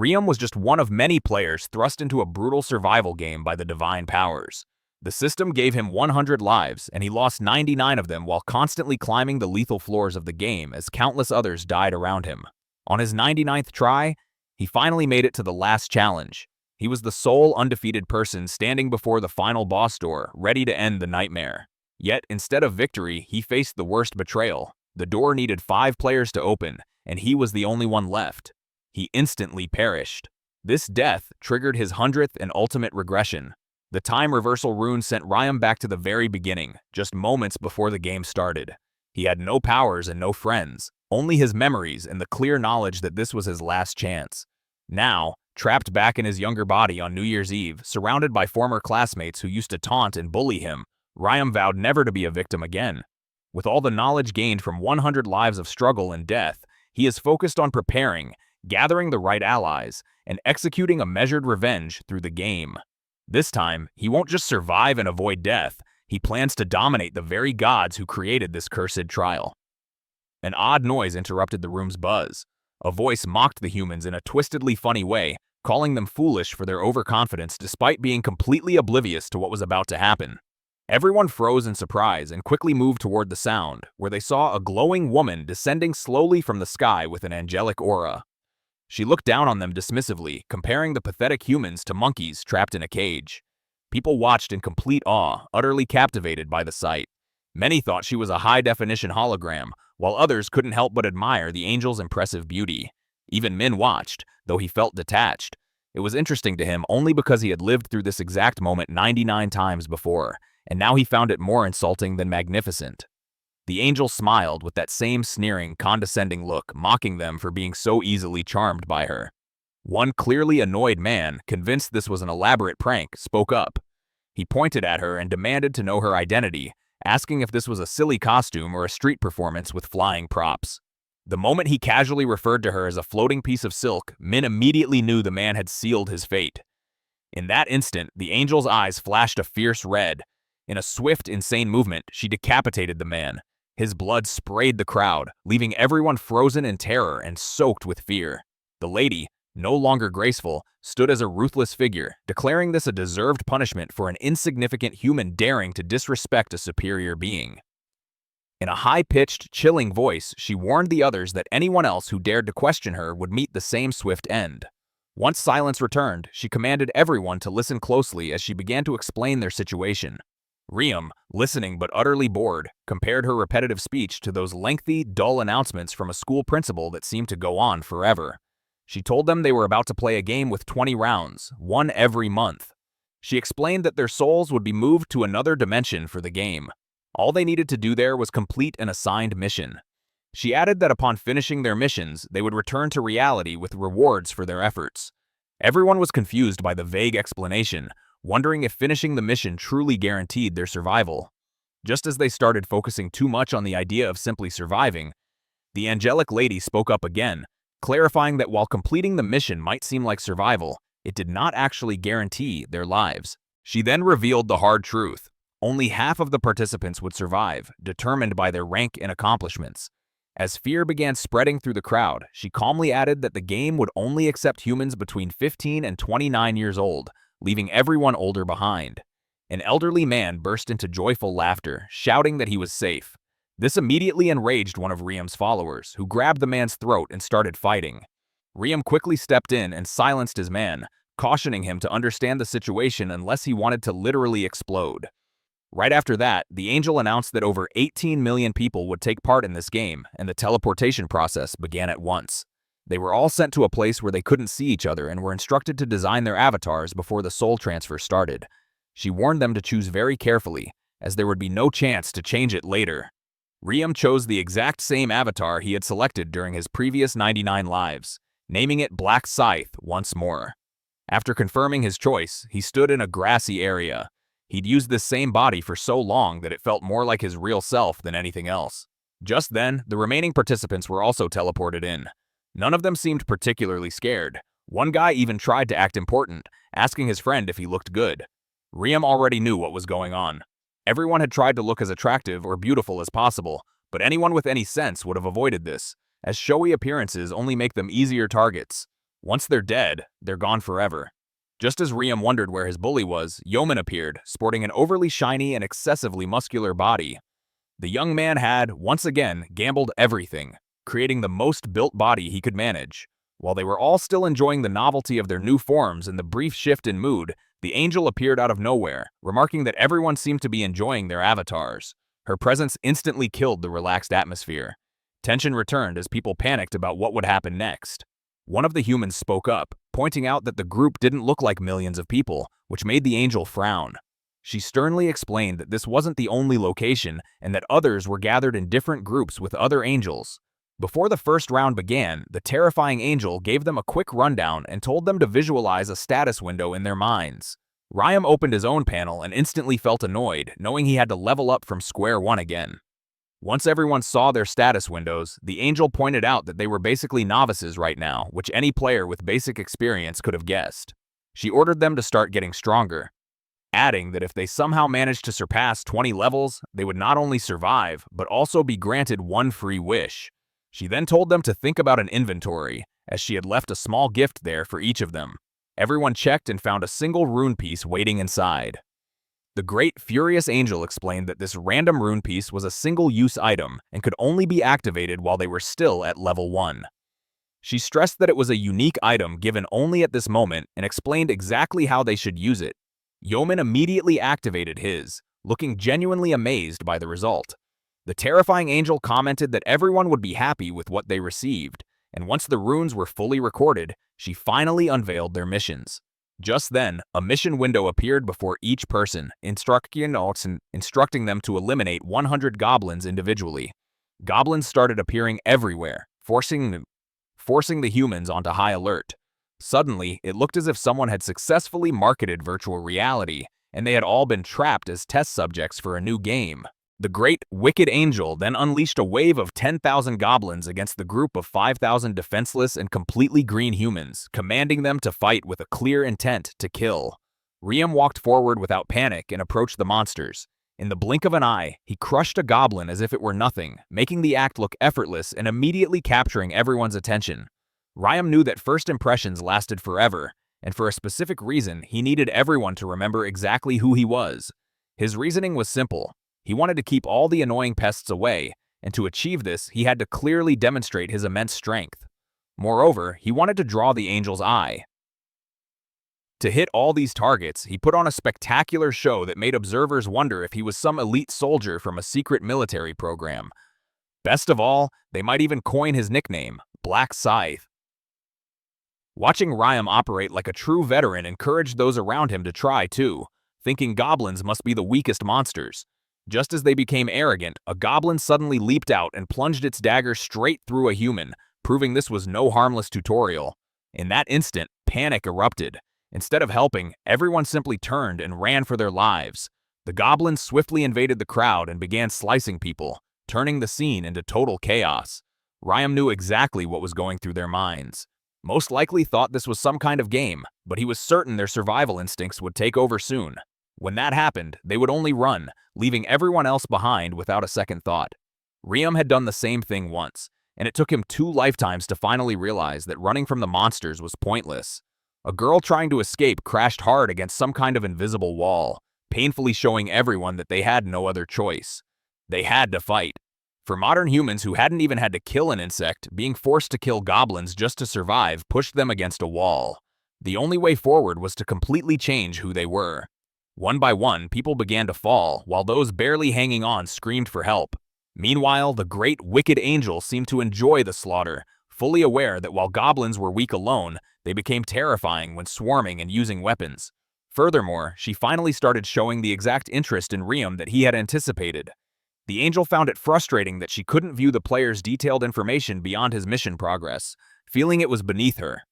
Riem was just one of many players thrust into a brutal survival game by the divine powers. The system gave him 100 lives, and he lost 99 of them while constantly climbing the lethal floors of the game as countless others died around him. On his 99th try, he finally made it to the last challenge. He was the sole undefeated person standing before the final boss door, ready to end the nightmare. Yet, instead of victory, he faced the worst betrayal. The door needed 5 players to open, and he was the only one left. He instantly perished. This death triggered his 100th and ultimate regression. The Time Reversal Rune sent Riem back to the very beginning, just moments before the game started. He had no powers and no friends, only his memories and the clear knowledge that this was his last chance. Now, trapped back in his younger body on New Year's Eve, surrounded by former classmates who used to taunt and bully him, Riem vowed never to be a victim again. With all the knowledge gained from 100 lives of struggle and death, he is focused on preparing, gathering the right allies, and executing a measured revenge through the game. This time, he won't just survive and avoid death, he plans to dominate the very gods who created this cursed trial. An odd noise interrupted the room's buzz. A voice mocked the humans in a twistedly funny way, calling them foolish for their overconfidence despite being completely oblivious to what was about to happen. Everyone froze in surprise and quickly moved toward the sound, where they saw a glowing woman descending slowly from the sky with an angelic aura. She looked down on them dismissively, comparing the pathetic humans to monkeys trapped in a cage. People watched in complete awe, utterly captivated by the sight. Many thought she was a high-definition hologram, while others couldn't help but admire the angel's impressive beauty. Even Min watched, though he felt detached. It was interesting to him only because he had lived through this exact moment 99 times before, and now he found it more insulting than magnificent. The angel smiled with that same sneering, condescending look, mocking them for being so easily charmed by her. One clearly annoyed man, convinced this was an elaborate prank, spoke up. He pointed at her and demanded to know her identity, asking if this was a silly costume or a street performance with flying props. The moment he casually referred to her as a floating piece of silk, Min immediately knew the man had sealed his fate. In that instant, the angel's eyes flashed a fierce red. In a swift, insane movement, she decapitated the man. His blood sprayed the crowd, leaving everyone frozen in terror and soaked with fear. The lady, no longer graceful, stood as a ruthless figure, declaring this a deserved punishment for an insignificant human daring to disrespect a superior being. In a high-pitched, chilling voice, she warned the others that anyone else who dared to question her would meet the same swift end. Once silence returned, she commanded everyone to listen closely as she began to explain their situation. Riem, listening but utterly bored, compared her repetitive speech to those lengthy, dull announcements from a school principal that seemed to go on forever. She told them they were about to play a game with 20 rounds, one every month. She explained that their souls would be moved to another dimension for the game. All they needed to do there was complete an assigned mission. She added that upon finishing their missions, they would return to reality with rewards for their efforts. Everyone was confused by the vague explanation, wondering if finishing the mission truly guaranteed their survival. Just as they started focusing too much on the idea of simply surviving, the angelic lady spoke up again, clarifying that while completing the mission might seem like survival, it did not actually guarantee their lives. She then revealed the hard truth. Only half of the participants would survive, determined by their rank and accomplishments. As fear began spreading through the crowd, she calmly added that the game would only accept humans between 15 and 29 years old, leaving everyone older behind. An elderly man burst into joyful laughter, shouting that he was safe. This immediately enraged one of Riem's followers, who grabbed the man's throat and started fighting. Riem quickly stepped in and silenced his man, cautioning him to understand the situation unless he wanted to literally explode. Right after that, the angel announced that over 18 million people would take part in this game, and the teleportation process began at once. They were all sent to a place where they couldn't see each other and were instructed to design their avatars before the soul transfer started. She warned them to choose very carefully, as there would be no chance to change it later. Riem chose the exact same avatar he had selected during his previous 99 lives, naming it Black Scythe once more. After confirming his choice, he stood in a grassy area. He'd used this same body for so long that it felt more like his real self than anything else. Just then, the remaining participants were also teleported in. None of them seemed particularly scared. One guy even tried to act important, asking his friend if he looked good. Riem already knew what was going on. Everyone had tried to look as attractive or beautiful as possible, but anyone with any sense would have avoided this, as showy appearances only make them easier targets. Once they're dead, they're gone forever. Just as Riem wondered where his bully was, Yeoman appeared, sporting an overly shiny and excessively muscular body. The young man had, once again, gambled everything, creating the most built body he could manage. While they were all still enjoying the novelty of their new forms and the brief shift in mood, the angel appeared out of nowhere, remarking that everyone seemed to be enjoying their avatars. Her presence instantly killed the relaxed atmosphere. Tension returned as people panicked about what would happen next. One of the humans spoke up, pointing out that the group didn't look like millions of people, which made the angel frown. She sternly explained that this wasn't the only location and that others were gathered in different groups with other angels. Before the first round began, the terrifying angel gave them a quick rundown and told them to visualize a status window in their minds. Riem opened his own panel and instantly felt annoyed, knowing he had to level up from square one again. Once everyone saw their status windows, the angel pointed out that they were basically novices right now, which any player with basic experience could have guessed. She ordered them to start getting stronger, adding that if they somehow managed to surpass 20 levels, they would not only survive, but also be granted one free wish. She then told them to think about an inventory, as she had left a small gift there for each of them. Everyone checked and found a single rune piece waiting inside. The great furious angel explained that this random rune piece was a single-use item and could only be activated while they were still at level 1. She stressed that it was a unique item given only at this moment and explained exactly how they should use it. Yeoman immediately activated his, looking genuinely amazed by the result. The terrifying angel commented that everyone would be happy with what they received, and once the runes were fully recorded, she finally unveiled their missions. Just then, a mission window appeared before each person, instructing them to eliminate 100 goblins individually. Goblins started appearing everywhere, forcing the humans onto high alert. Suddenly, it looked as if someone had successfully marketed virtual reality, and they had all been trapped as test subjects for a new game. The great, wicked angel then unleashed a wave of 10,000 goblins against the group of 5,000 defenseless and completely green humans, commanding them to fight with a clear intent to kill. Riem walked forward without panic and approached the monsters. In the blink of an eye, he crushed a goblin as if it were nothing, making the act look effortless and immediately capturing everyone's attention. Riem knew that first impressions lasted forever, and for a specific reason, he needed everyone to remember exactly who he was. His reasoning was simple. He wanted to keep all the annoying pests away, and to achieve this, he had to clearly demonstrate his immense strength. Moreover, he wanted to draw the angel's eye. To hit all these targets, he put on a spectacular show that made observers wonder if he was some elite soldier from a secret military program. Best of all, they might even coin his nickname, Black Scythe. Watching Riem operate like a true veteran encouraged those around him to try too, thinking goblins must be the weakest monsters. Just as they became arrogant, a goblin suddenly leaped out and plunged its dagger straight through a human, proving this was no harmless tutorial. In that instant, panic erupted. Instead of helping, everyone simply turned and ran for their lives. The goblins swiftly invaded the crowd and began slicing people, turning the scene into total chaos. Riem knew exactly what was going through their minds. Most likely thought this was some kind of game, but he was certain their survival instincts would take over soon. When that happened, they would only run, leaving everyone else behind without a second thought. Riem had done the same thing once, and it took him 2 lifetimes to finally realize that running from the monsters was pointless. A girl trying to escape crashed hard against some kind of invisible wall, painfully showing everyone that they had no other choice. They had to fight. For modern humans who hadn't even had to kill an insect, being forced to kill goblins just to survive pushed them against a wall. The only way forward was to completely change who they were. One by one, people began to fall, while those barely hanging on screamed for help. Meanwhile, the great wicked angel seemed to enjoy the slaughter, fully aware that while goblins were weak alone, they became terrifying when swarming and using weapons. Furthermore, she finally started showing the exact interest in Riem that he had anticipated. The angel found it frustrating that she couldn't view the player's detailed information beyond his mission progress, feeling it was beneath her,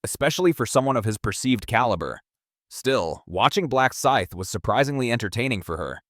especially for someone of his perceived caliber. Still, watching Black Scythe was surprisingly entertaining for her.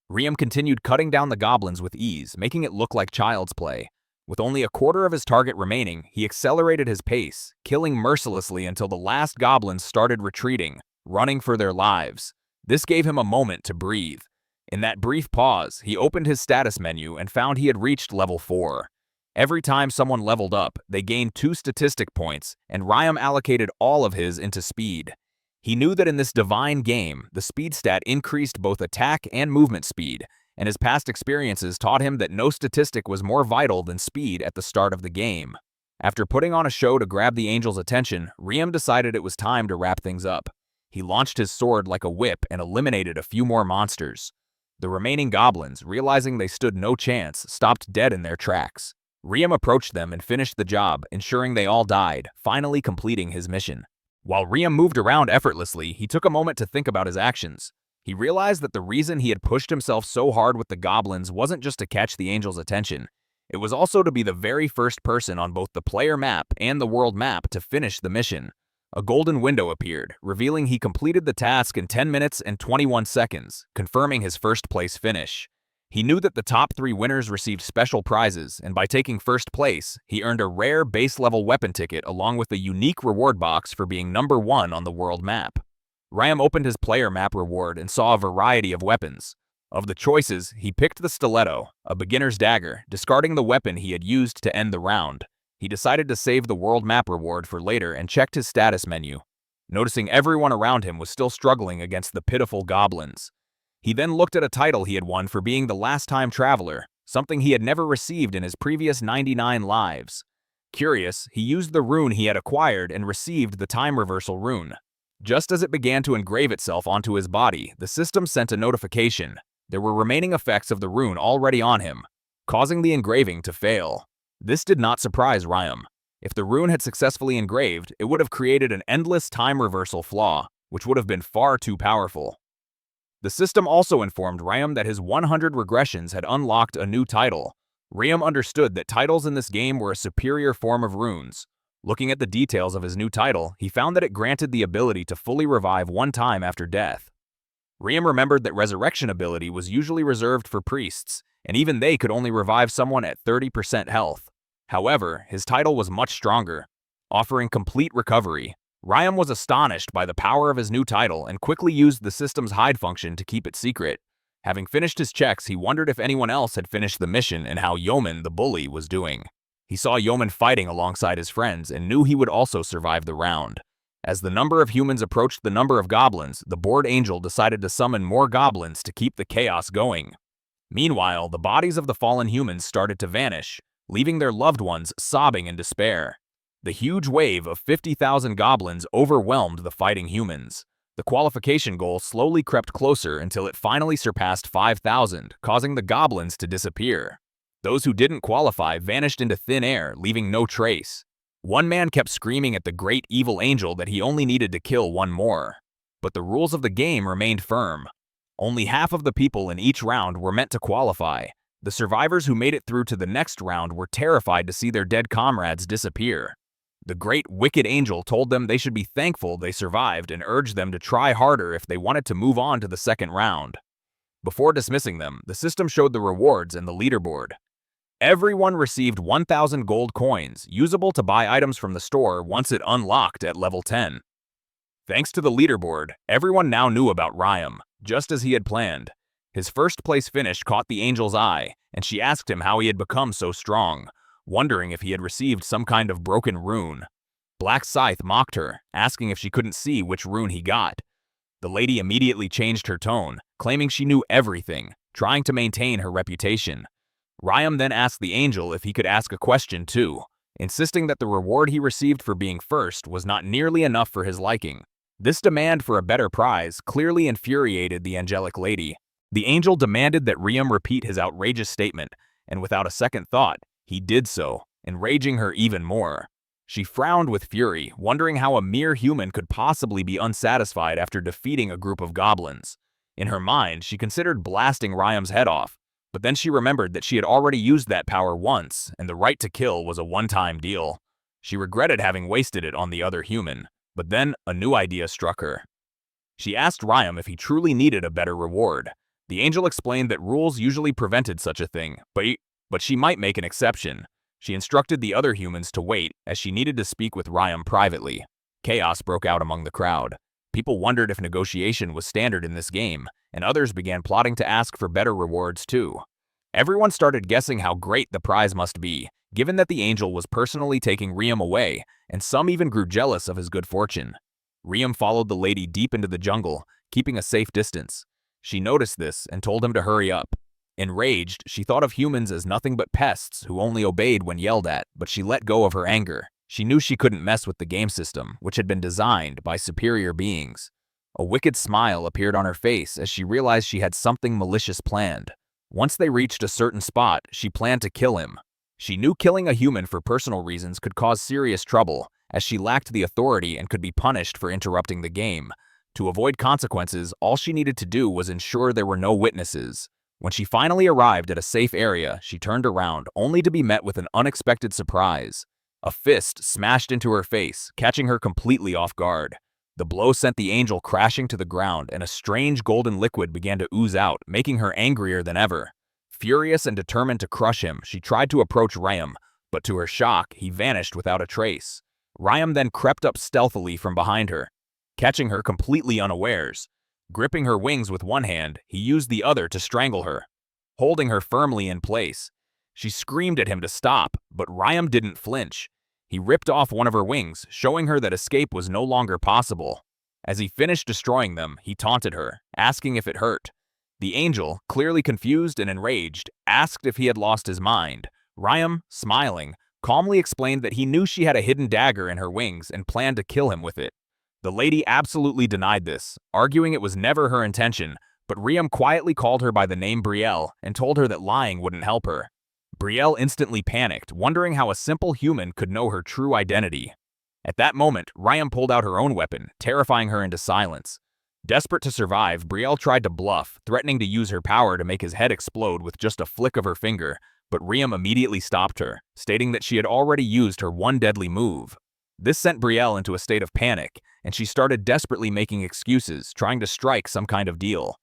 Riem continued cutting down the goblins with ease, making it look like child's play. With only a quarter of his target remaining, he accelerated his pace, killing mercilessly until the last goblins started retreating, running for their lives. This gave him a moment to breathe. In that brief pause, he opened his status menu and found he had reached level 4. Every time someone leveled up, they gained 2 statistic points, and Ryam allocated all of his into speed. He knew that in this divine game, the speed stat increased both attack and movement speed, and his past experiences taught him that no statistic was more vital than speed at the start of the game. After putting on a show to grab the angel's attention, Ryam decided it was time to wrap things up. He launched his sword like a whip and eliminated a few more monsters. The remaining goblins, realizing they stood no chance, stopped dead in their tracks. Ryam approached them and finished the job, ensuring they all died, finally completing his mission. While Ryam moved around effortlessly, he took a moment to think about his actions. He realized that the reason he had pushed himself so hard with the goblins wasn't just to catch the angel's attention. It was also to be the very first person on both the player map and the world map to finish the mission. A golden window appeared, revealing he completed the task in 10 minutes and 21 seconds, confirming his first-place finish. He knew that the top 3 winners received special prizes, and by taking first place, he earned a rare base-level weapon ticket along with a unique reward box for being number 1 on the world map. Ryam opened his player map reward and saw a variety of weapons. Of the choices, he picked the stiletto, a beginner's dagger, discarding the weapon he had used to end the round. He decided to save the world map reward for later and checked his status menu, noticing everyone around him was still struggling against the pitiful goblins. He then looked at a title he had won for being the last-time traveler, something he had never received in his previous 99 lives. Curious, he used the rune he had acquired and received the Time Reversal Rune. Just as it began to engrave itself onto his body, the system sent a notification. There were remaining effects of the rune already on him, causing the engraving to fail. This did not surprise Ryam. If the rune had successfully engraved, it would have created an endless time reversal flaw, which would have been far too powerful. The system also informed Ryam that his 100 regressions had unlocked a new title. Ryam understood that titles in this game were a superior form of runes. Looking at the details of his new title, he found that it granted the ability to fully revive 1 time after death. Ryam remembered that resurrection ability was usually reserved for priests, and even they could only revive someone at 30% health. However, his title was much stronger, offering complete recovery. Ryam was astonished by the power of his new title and quickly used the system's hide function to keep it secret. Having finished his checks, he wondered if anyone else had finished the mission and how Yeoman, the bully, was doing. He saw Yeoman fighting alongside his friends and knew he would also survive the round. As the number of humans approached the number of goblins, the bored angel decided to summon more goblins to keep the chaos going. Meanwhile, the bodies of the fallen humans started to vanish, leaving their loved ones sobbing in despair. The huge wave of 50,000 goblins overwhelmed the fighting humans. The qualification goal slowly crept closer until it finally surpassed 5,000, causing the goblins to disappear. Those who didn't qualify vanished into thin air, leaving no trace. One man kept screaming at the great evil angel that he only needed to kill 1 more. But the rules of the game remained firm. Only half of the people in each round were meant to qualify. The survivors who made it through to the next round were terrified to see their dead comrades disappear. The great wicked angel told them they should be thankful they survived and urged them to try harder if they wanted to move on to the second round. Before dismissing them, the system showed the rewards and the leaderboard. Everyone received 1,000 gold coins, usable to buy items from the store once it unlocked at level 10. Thanks to the leaderboard, everyone now knew about Ryam, just as he had planned. His first-place finish caught the angel's eye, and she asked him how he had become so strong, wondering if he had received some kind of broken rune. Black Scythe mocked her, asking if she couldn't see which rune he got. The lady immediately changed her tone, claiming she knew everything, trying to maintain her reputation. Ryam then asked the angel if he could ask a question too, insisting that the reward he received for being first was not nearly enough for his liking. This demand for a better prize clearly infuriated the angelic lady. The angel demanded that Ryam repeat his outrageous statement, and without a second thought, he did so, enraging her even more. She frowned with fury, wondering how a mere human could possibly be unsatisfied after defeating a group of goblins. In her mind, she considered blasting Ryam's head off, but then she remembered that she had already used that power once, and the right to kill was a one-time deal. She regretted having wasted it on the other human, but then a new idea struck her. She asked Ryam if he truly needed a better reward. The angel explained that rules usually prevented such a thing, but she might make an exception. She instructed the other humans to wait, as she needed to speak with Ryam privately. Chaos broke out among the crowd. People wondered if negotiation was standard in this game, and others began plotting to ask for better rewards too. Everyone started guessing how great the prize must be, given that the angel was personally taking Riem away, and some even grew jealous of his good fortune. Riem followed the lady deep into the jungle, keeping a safe distance. She noticed this and told him to hurry up. Enraged, she thought of humans as nothing but pests who only obeyed when yelled at, but she let go of her anger. She knew she couldn't mess with the game system, which had been designed by superior beings. A wicked smile appeared on her face as she realized she had something malicious planned. Once they reached a certain spot, she planned to kill him. She knew killing a human for personal reasons could cause serious trouble, as she lacked the authority and could be punished for interrupting the game. To avoid consequences, all she needed to do was ensure there were no witnesses. When she finally arrived at a safe area, she turned around, only to be met with an unexpected surprise. A fist smashed into her face, catching her completely off guard. The blow sent the angel crashing to the ground, and a strange golden liquid began to ooze out, making her angrier than ever. Furious and determined to crush him, she tried to approach Riem, but to her shock, he vanished without a trace. Riem then crept up stealthily from behind her, catching her completely unawares. Gripping her wings with one hand, he used the other to strangle her, holding her firmly in place. She screamed at him to stop, but Riem didn't flinch. He ripped off one of her wings, showing her that escape was no longer possible. As he finished destroying them, he taunted her, asking if it hurt. The angel, clearly confused and enraged, asked if he had lost his mind. Riem, smiling, calmly explained that he knew she had a hidden dagger in her wings and planned to kill him with it. The lady absolutely denied this, arguing it was never her intention, but Riem quietly called her by the name Brielle and told her that lying wouldn't help her. Brielle instantly panicked, wondering how a simple human could know her true identity. At that moment, Riem pulled out her own weapon, terrifying her into silence. Desperate to survive, Brielle tried to bluff, threatening to use her power to make his head explode with just a flick of her finger, but Riem immediately stopped her, stating that she had already used her one deadly move. This sent Brielle into a state of panic, and she started desperately making excuses, trying to strike some kind of deal.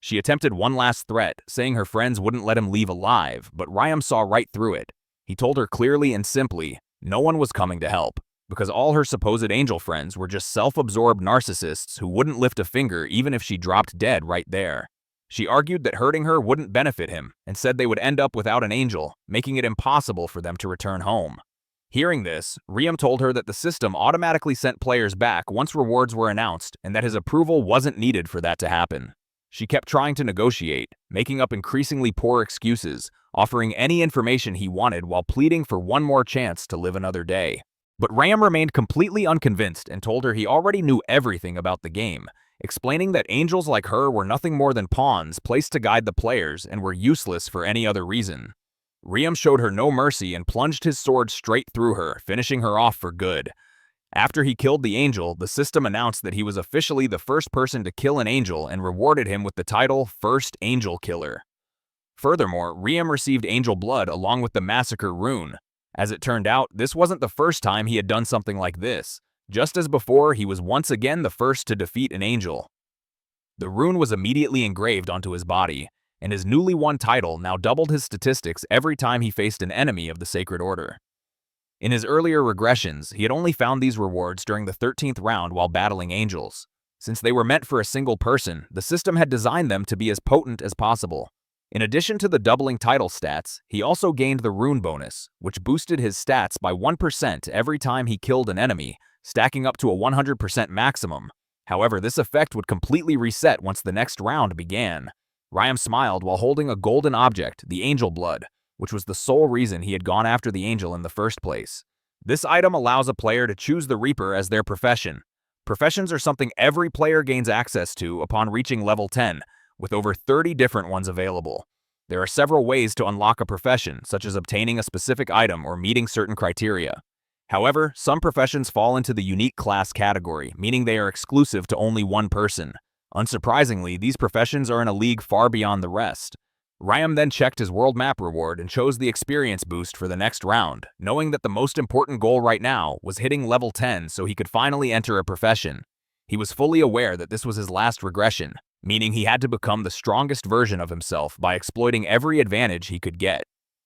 She attempted one last threat, saying her friends wouldn't let him leave alive, but Riem saw right through it. He told her clearly and simply, no one was coming to help, because all her supposed angel friends were just self-absorbed narcissists who wouldn't lift a finger even if she dropped dead right there. She argued that hurting her wouldn't benefit him, and said they would end up without an angel, making it impossible for them to return home. Hearing this, Riem told her that the system automatically sent players back once rewards were announced, and that his approval wasn't needed for that to happen. She kept trying to negotiate, making up increasingly poor excuses, offering any information he wanted while pleading for one more chance to live another day. But Riem remained completely unconvinced and told her he already knew everything about the game, explaining that angels like her were nothing more than pawns placed to guide the players and were useless for any other reason. Riem showed her no mercy and plunged his sword straight through her, finishing her off for good. After he killed the angel, the system announced that he was officially the first person to kill an angel and rewarded him with the title First Angel Killer. Furthermore, Riem received angel blood along with the Massacre Rune. As it turned out, this wasn't the first time he had done something like this. Just as before, he was once again the first to defeat an angel. The rune was immediately engraved onto his body, and his newly won title now doubled his statistics every time he faced an enemy of the Sacred Order. In his earlier regressions, he had only found these rewards during the 13th round while battling angels. Since they were meant for a single person, the system had designed them to be as potent as possible. In addition to the doubling title stats, he also gained the rune bonus, which boosted his stats by 1% every time he killed an enemy, stacking up to a 100% maximum. However, this effect would completely reset once the next round began. Riem smiled while holding a golden object, the angel blood, which was the sole reason he had gone after the angel in the first place. This item allows a player to choose the Reaper as their profession. Professions are something every player gains access to upon reaching level 10, with over 30 different ones available. There are several ways to unlock a profession, such as obtaining a specific item or meeting certain criteria. However, some professions fall into the unique class category, meaning they are exclusive to only one person. Unsurprisingly, these professions are in a league far beyond the rest. Riem then checked his world map reward and chose the experience boost for the next round, knowing that the most important goal right now was hitting level 10 so he could finally enter a profession. He was fully aware that this was his last regression, meaning he had to become the strongest version of himself by exploiting every advantage he could get.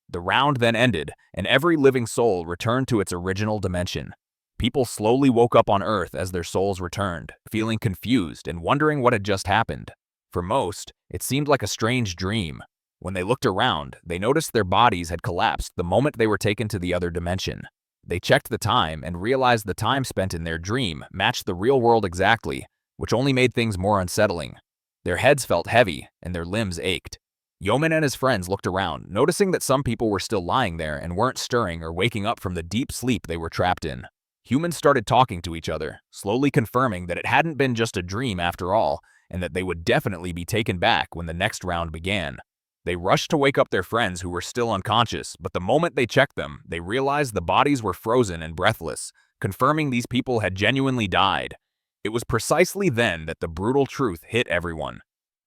The round then ended, and every living soul returned to its original dimension. People slowly woke up on Earth as their souls returned, feeling confused and wondering what had just happened. For most, it seemed like a strange dream. When they looked around, they noticed their bodies had collapsed the moment they were taken to the other dimension. They checked the time and realized the time spent in their dream matched the real world exactly, which only made things more unsettling. Their heads felt heavy, and their limbs ached. Yeoman and his friends looked around, noticing that some people were still lying there and weren't stirring or waking up from the deep sleep they were trapped in. Humans started talking to each other, slowly confirming that it hadn't been just a dream after all, and that they would definitely be taken back when the next round began. They rushed to wake up their friends who were still unconscious, but the moment they checked them, they realized the bodies were frozen and breathless, confirming these people had genuinely died. It was precisely then that the brutal truth hit everyone.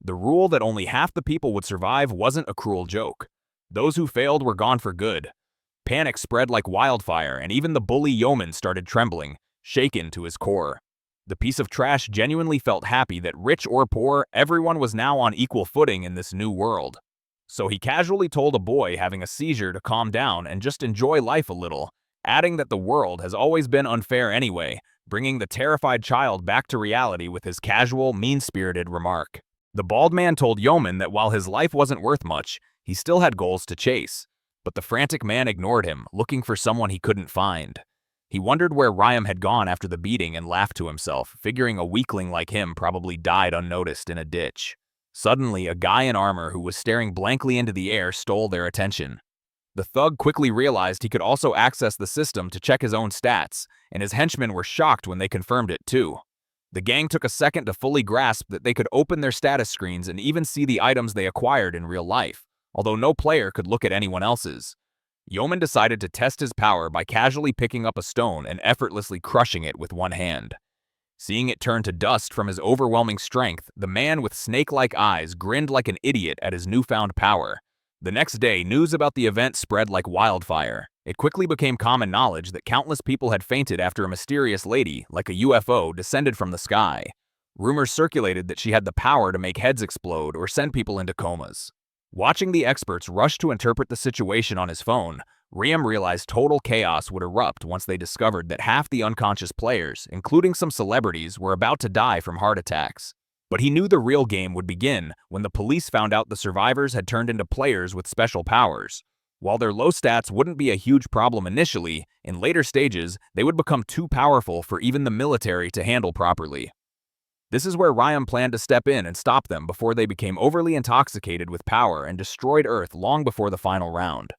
The rule that only half the people would survive wasn't a cruel joke. Those who failed were gone for good. Panic spread like wildfire, and even the bully yeoman started trembling, shaken to his core. The piece of trash genuinely felt happy that rich or poor, everyone was now on equal footing in this new world. So he casually told a boy having a seizure to calm down and just enjoy life a little, adding that the world has always been unfair anyway, bringing the terrified child back to reality with his casual, mean-spirited remark. The bald man told Yeoman that while his life wasn't worth much, he still had goals to chase. But the frantic man ignored him, looking for someone he couldn't find. He wondered where Ryam had gone after the beating and laughed to himself, figuring a weakling like him probably died unnoticed in a ditch. Suddenly, a guy in armor who was staring blankly into the air stole their attention. The thug quickly realized he could also access the system to check his own stats, and his henchmen were shocked when they confirmed it too. The gang took a second to fully grasp that they could open their status screens and even see the items they acquired in real life, although no player could look at anyone else's. Yeoman decided to test his power by casually picking up a stone and effortlessly crushing it with one hand. Seeing it turn to dust from his overwhelming strength, the man with snake-like eyes grinned like an idiot at his newfound power. The next day, news about the event spread like wildfire. It quickly became common knowledge that countless people had fainted after a mysterious lady, like a UFO, descended from the sky. Rumors circulated that she had the power to make heads explode or send people into comas. Watching the experts rush to interpret the situation on his phone, Ryam realized total chaos would erupt once they discovered that half the unconscious players, including some celebrities, were about to die from heart attacks. But he knew the real game would begin when the police found out the survivors had turned into players with special powers. While their low stats wouldn't be a huge problem initially, in later stages, they would become too powerful for even the military to handle properly. This is where Ryam planned to step in and stop them before they became overly intoxicated with power and destroyed Earth long before the final round.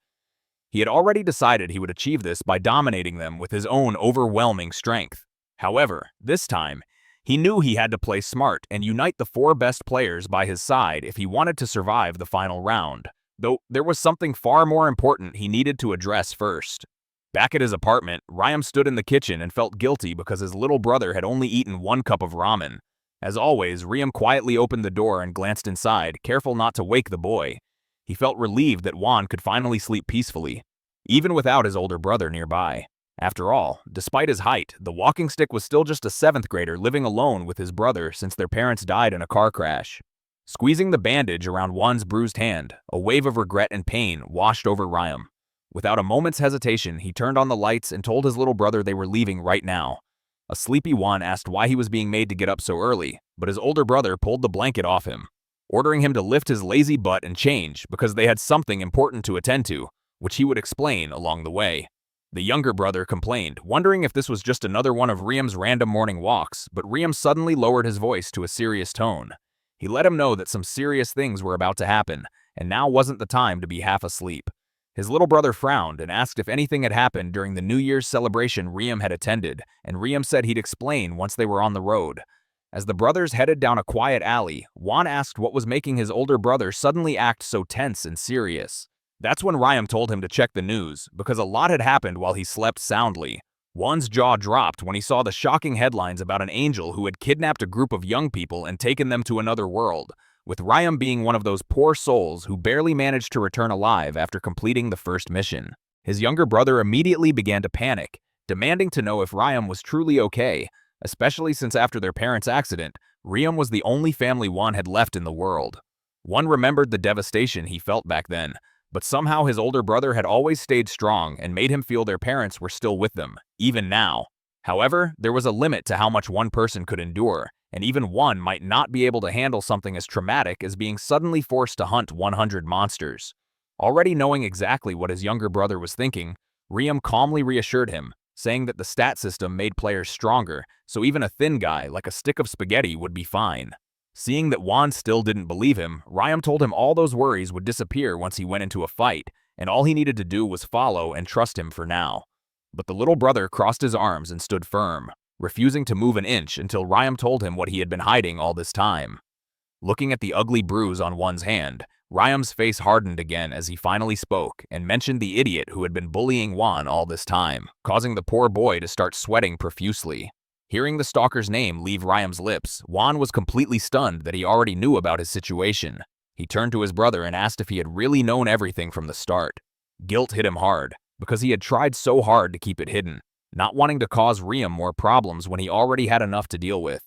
He had already decided he would achieve this by dominating them with his own overwhelming strength. However, this time, he knew he had to play smart and unite the 4 best players by his side if he wanted to survive the final round. Though there was something far more important he needed to address first. Back at his apartment, Ryam stood in the kitchen and felt guilty because his little brother had only eaten 1 cup of ramen. As always, Ryam quietly opened the door and glanced inside, careful not to wake the boy. He felt relieved that Juan could finally sleep peacefully, even without his older brother nearby. After all, despite his height, the walking stick was still just a 7th grader living alone with his brother since their parents died in a car crash. Squeezing the bandage around Juan's bruised hand, a wave of regret and pain washed over Ryam. Without a moment's hesitation, he turned on the lights and told his little brother they were leaving right now. A sleepy Juan asked why he was being made to get up so early, but his older brother pulled the blanket off him, ordering him to lift his lazy butt and change because they had something important to attend to, which he would explain along the way. The younger brother complained, wondering if this was just another one of Ryam's random morning walks, but Ryam suddenly lowered his voice to a serious tone. He let him know that some serious things were about to happen, and now wasn't the time to be half asleep. His little brother frowned and asked if anything had happened during the New Year's celebration Ryam had attended, and Ryam said he'd explain once they were on the road. As the brothers headed down a quiet alley, Juan asked what was making his older brother suddenly act so tense and serious. That's when Ryam told him to check the news, because a lot had happened while he slept soundly. Juan's jaw dropped when he saw the shocking headlines about an angel who had kidnapped a group of young people and taken them to another world, with Ryam being one of those poor souls who barely managed to return alive after completing the first mission. His younger brother immediately began to panic, demanding to know if Ryam was truly okay, especially since after their parents' accident, Ryam was the only family Juan had left in the world. Juan remembered the devastation he felt back then, but somehow his older brother had always stayed strong and made him feel their parents were still with them, even now. However, there was a limit to how much one person could endure, and even one might not be able to handle something as traumatic as being suddenly forced to hunt 100 monsters. Already knowing exactly what his younger brother was thinking, Riem calmly reassured him, saying that the stat system made players stronger, so even a thin guy like a stick of spaghetti would be fine. Seeing that Juan still didn't believe him, Riem told him all those worries would disappear once he went into a fight, and all he needed to do was follow and trust him for now. But the little brother crossed his arms and stood firm, refusing to move an inch until Riem told him what he had been hiding all this time. Looking at the ugly bruise on one's hand, Riem's face hardened again as he finally spoke and mentioned the idiot who had been bullying Juan all this time, causing the poor boy to start sweating profusely. Hearing the stalker's name leave Riem's lips, Juan was completely stunned that he already knew about his situation. He turned to his brother and asked if he had really known everything from the start. Guilt hit him hard, because he had tried so hard to keep it hidden, not wanting to cause Riem more problems when he already had enough to deal with.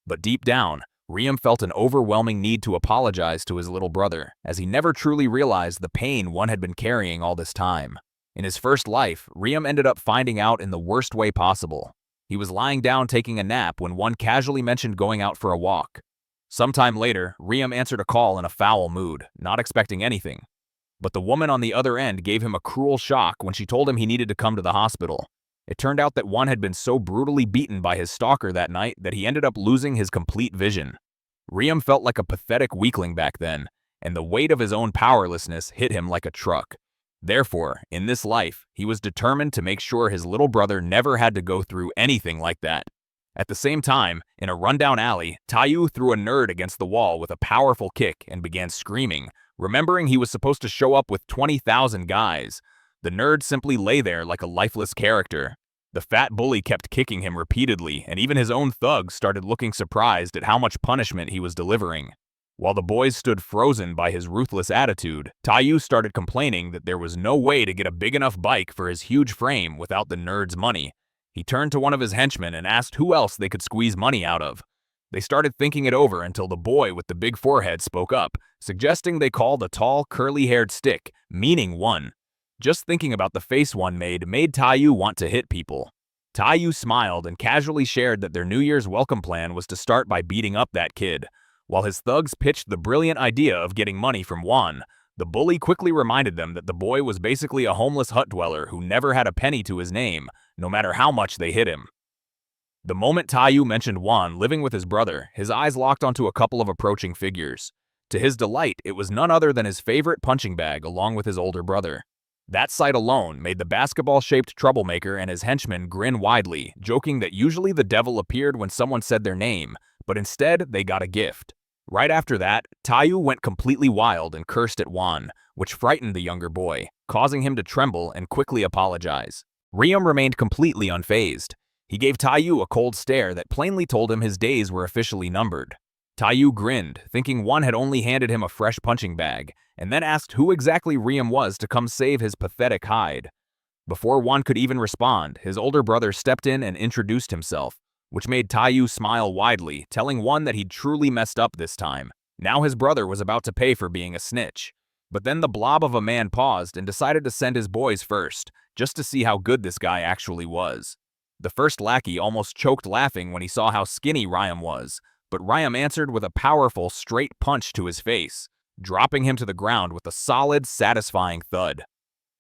But deep down, Riem felt an overwhelming need to apologize to his little brother, as he never truly realized the pain one had been carrying all this time. In his first life, Riem ended up finding out in the worst way possible. He was lying down taking a nap when one casually mentioned going out for a walk. Sometime later, Riem answered a call in a foul mood, not expecting anything. But the woman on the other end gave him a cruel shock when she told him he needed to come to the hospital. It turned out that one had been so brutally beaten by his stalker that night that he ended up losing his complete vision. Riem felt like a pathetic weakling back then, and the weight of his own powerlessness hit him like a truck. Therefore, in this life, he was determined to make sure his little brother never had to go through anything like that. At the same time, in a rundown alley, Tayu threw a nerd against the wall with a powerful kick and began screaming, remembering he was supposed to show up with 20,000 guys. The nerd simply lay there like a lifeless character. The fat bully kept kicking him repeatedly, and even his own thugs started looking surprised at how much punishment he was delivering. While the boys stood frozen by his ruthless attitude, Tayu started complaining that there was no way to get a big enough bike for his huge frame without the nerd's money. He turned to one of his henchmen and asked who else they could squeeze money out of. They started thinking it over until the boy with the big forehead spoke up, suggesting they call the tall, curly-haired stick, meaning one. Just thinking about the face one made Tayu want to hit people. Tayu smiled and casually shared that their New Year's welcome plan was to start by beating up that kid. While his thugs pitched the brilliant idea of getting money from Juan, the bully quickly reminded them that the boy was basically a homeless hut dweller who never had a penny to his name, no matter how much they hit him. The moment Tayu mentioned Juan living with his brother, his eyes locked onto a couple of approaching figures. To his delight, it was none other than his favorite punching bag along with his older brother. That sight alone made the basketball-shaped troublemaker and his henchmen grin widely, joking that usually the devil appeared when someone said their name, but instead they got a gift. Right after that, Tayu went completely wild and cursed at Juan, which frightened the younger boy, causing him to tremble and quickly apologize. Riem remained completely unfazed. He gave Tayu a cold stare that plainly told him his days were officially numbered. Tayu grinned, thinking one had only handed him a fresh punching bag, and then asked who exactly Riem was to come save his pathetic hide. Before one could even respond, his older brother stepped in and introduced himself, which made Tayu smile widely, telling one that he'd truly messed up this time. Now his brother was about to pay for being a snitch. But then the blob of a man paused and decided to send his boys first, just to see how good this guy actually was. The first lackey almost choked laughing when he saw how skinny Riem was, but Riem answered with a powerful, straight punch to his face, dropping him to the ground with a solid, satisfying thud.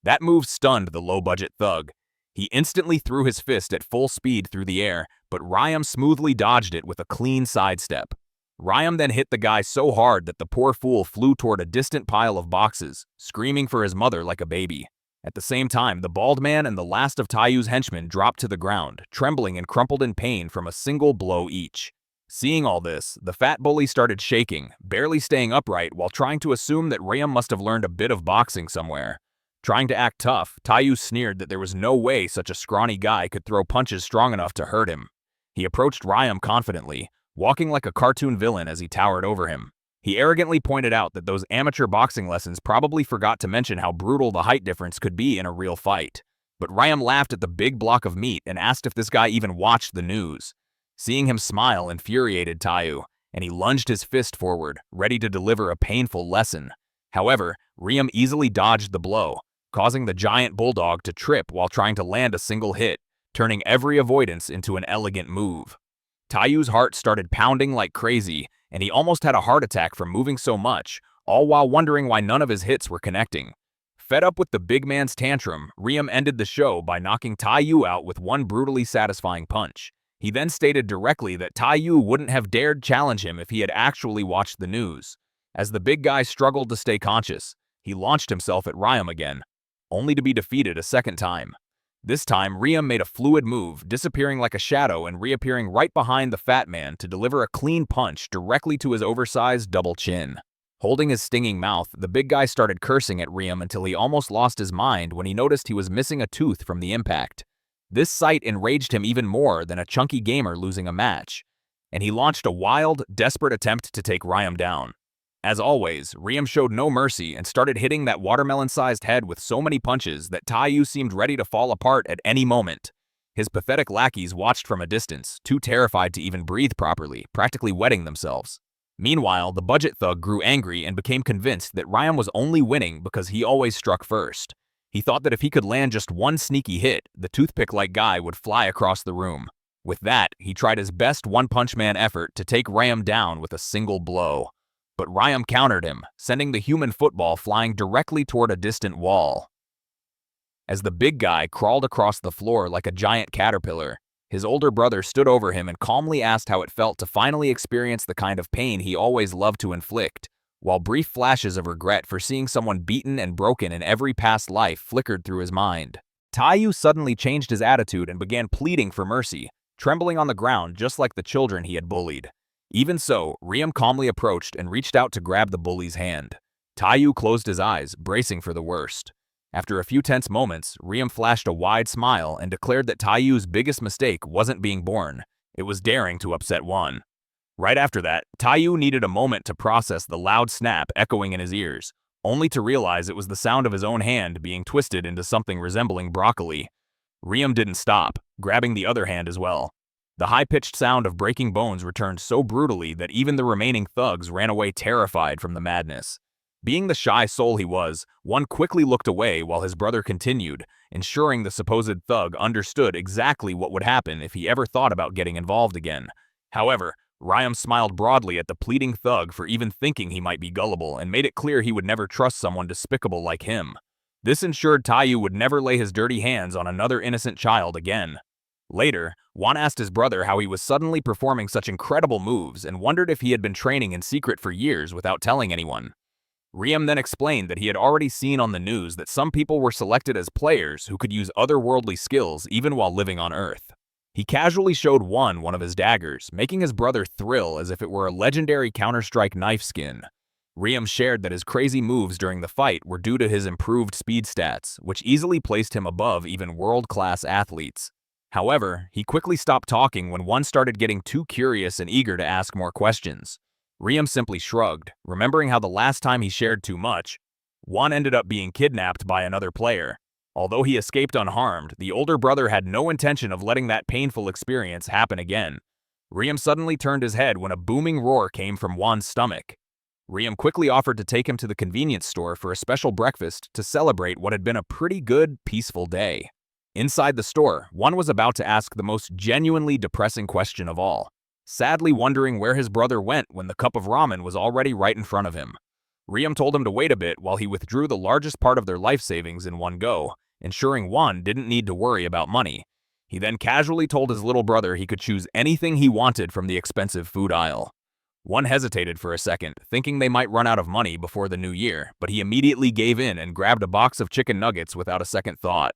That move stunned the low-budget thug. He instantly threw his fist at full speed through the air, but Riem smoothly dodged it with a clean sidestep. Riem then hit the guy so hard that the poor fool flew toward a distant pile of boxes, screaming for his mother like a baby. At the same time, the bald man and the last of Tayu's henchmen dropped to the ground, trembling and crumpled in pain from a single blow each. Seeing all this, the fat bully started shaking, barely staying upright while trying to assume that Riem must have learned a bit of boxing somewhere. Trying to act tough, Tayu sneered that there was no way such a scrawny guy could throw punches strong enough to hurt him. He approached Riem confidently, walking like a cartoon villain as he towered over him. He arrogantly pointed out that those amateur boxing lessons probably forgot to mention how brutal the height difference could be in a real fight. But Riem laughed at the big block of meat and asked if this guy even watched the news. Seeing him smile infuriated Tayu, and he lunged his fist forward, ready to deliver a painful lesson. However, Riem easily dodged the blow, causing the giant bulldog to trip while trying to land a single hit, turning every avoidance into an elegant move. Taiyu's heart started pounding like crazy, and he almost had a heart attack from moving so much, all while wondering why none of his hits were connecting. Fed up with the big man's tantrum, Riem ended the show by knocking Taiyu out with one brutally satisfying punch. He then stated directly that Taiyu wouldn't have dared challenge him if he had actually watched the news. As the big guy struggled to stay conscious, he launched himself at Riem again, only to be defeated a second time. This time, Riem made a fluid move, disappearing like a shadow and reappearing right behind the fat man to deliver a clean punch directly to his oversized double chin. Holding his stinging mouth, the big guy started cursing at Riem until he almost lost his mind when he noticed he was missing a tooth from the impact. This sight enraged him even more than a chunky gamer losing a match, and he launched a wild, desperate attempt to take Riem down. As always, Riem showed no mercy and started hitting that watermelon-sized head with so many punches that Taiyu seemed ready to fall apart at any moment. His pathetic lackeys watched from a distance, too terrified to even breathe properly, practically wetting themselves. Meanwhile, the budget thug grew angry and became convinced that Riem was only winning because he always struck first. He thought that if he could land just one sneaky hit, the toothpick-like guy would fly across the room. With that, he tried his best one-punch man effort to take Riem down with a single blow. But Riem countered him, sending the human football flying directly toward a distant wall. As the big guy crawled across the floor like a giant caterpillar, his older brother stood over him and calmly asked how it felt to finally experience the kind of pain he always loved to inflict, while brief flashes of regret for seeing someone beaten and broken in every past life flickered through his mind. Taiyu suddenly changed his attitude and began pleading for mercy, trembling on the ground just like the children he had bullied. Even so, Riem calmly approached and reached out to grab the bully's hand. Taiyu closed his eyes, bracing for the worst. After a few tense moments, Riem flashed a wide smile and declared that Taiyu's biggest mistake wasn't being born, it was daring to upset one. Right after that, Taiyu needed a moment to process the loud snap echoing in his ears, only to realize it was the sound of his own hand being twisted into something resembling broccoli. Riem didn't stop, grabbing the other hand as well. The high-pitched sound of breaking bones returned so brutally that even the remaining thugs ran away terrified from the madness. Being the shy soul he was, one quickly looked away while his brother continued, ensuring the supposed thug understood exactly what would happen if he ever thought about getting involved again. However, Riem smiled broadly at the pleading thug for even thinking he might be gullible and made it clear he would never trust someone despicable like him. This ensured Taiyu would never lay his dirty hands on another innocent child again. Later, Juan asked his brother how he was suddenly performing such incredible moves and wondered if he had been training in secret for years without telling anyone. Riem then explained that he had already seen on the news that some people were selected as players who could use otherworldly skills even while living on Earth. He casually showed Juan one of his daggers, making his brother thrill as if it were a legendary Counter-Strike knife skin. Riem shared that his crazy moves during the fight were due to his improved speed stats, which easily placed him above even world-class athletes. However, he quickly stopped talking when one started getting too curious and eager to ask more questions. Riem simply shrugged, remembering how the last time he shared too much, one ended up being kidnapped by another player. Although he escaped unharmed, the older brother had no intention of letting that painful experience happen again. Riem suddenly turned his head when a booming roar came from Juan's stomach. Riem quickly offered to take him to the convenience store for a special breakfast to celebrate what had been a pretty good, peaceful day. Inside the store, Juan was about to ask the most genuinely depressing question of all, sadly wondering where his brother went when the cup of ramen was already right in front of him. Riem told him to wait a bit while he withdrew the largest part of their life savings in one go, ensuring Juan didn't need to worry about money. He then casually told his little brother he could choose anything he wanted from the expensive food aisle. Juan hesitated for a second, thinking they might run out of money before the new year, but he immediately gave in and grabbed a box of chicken nuggets without a second thought.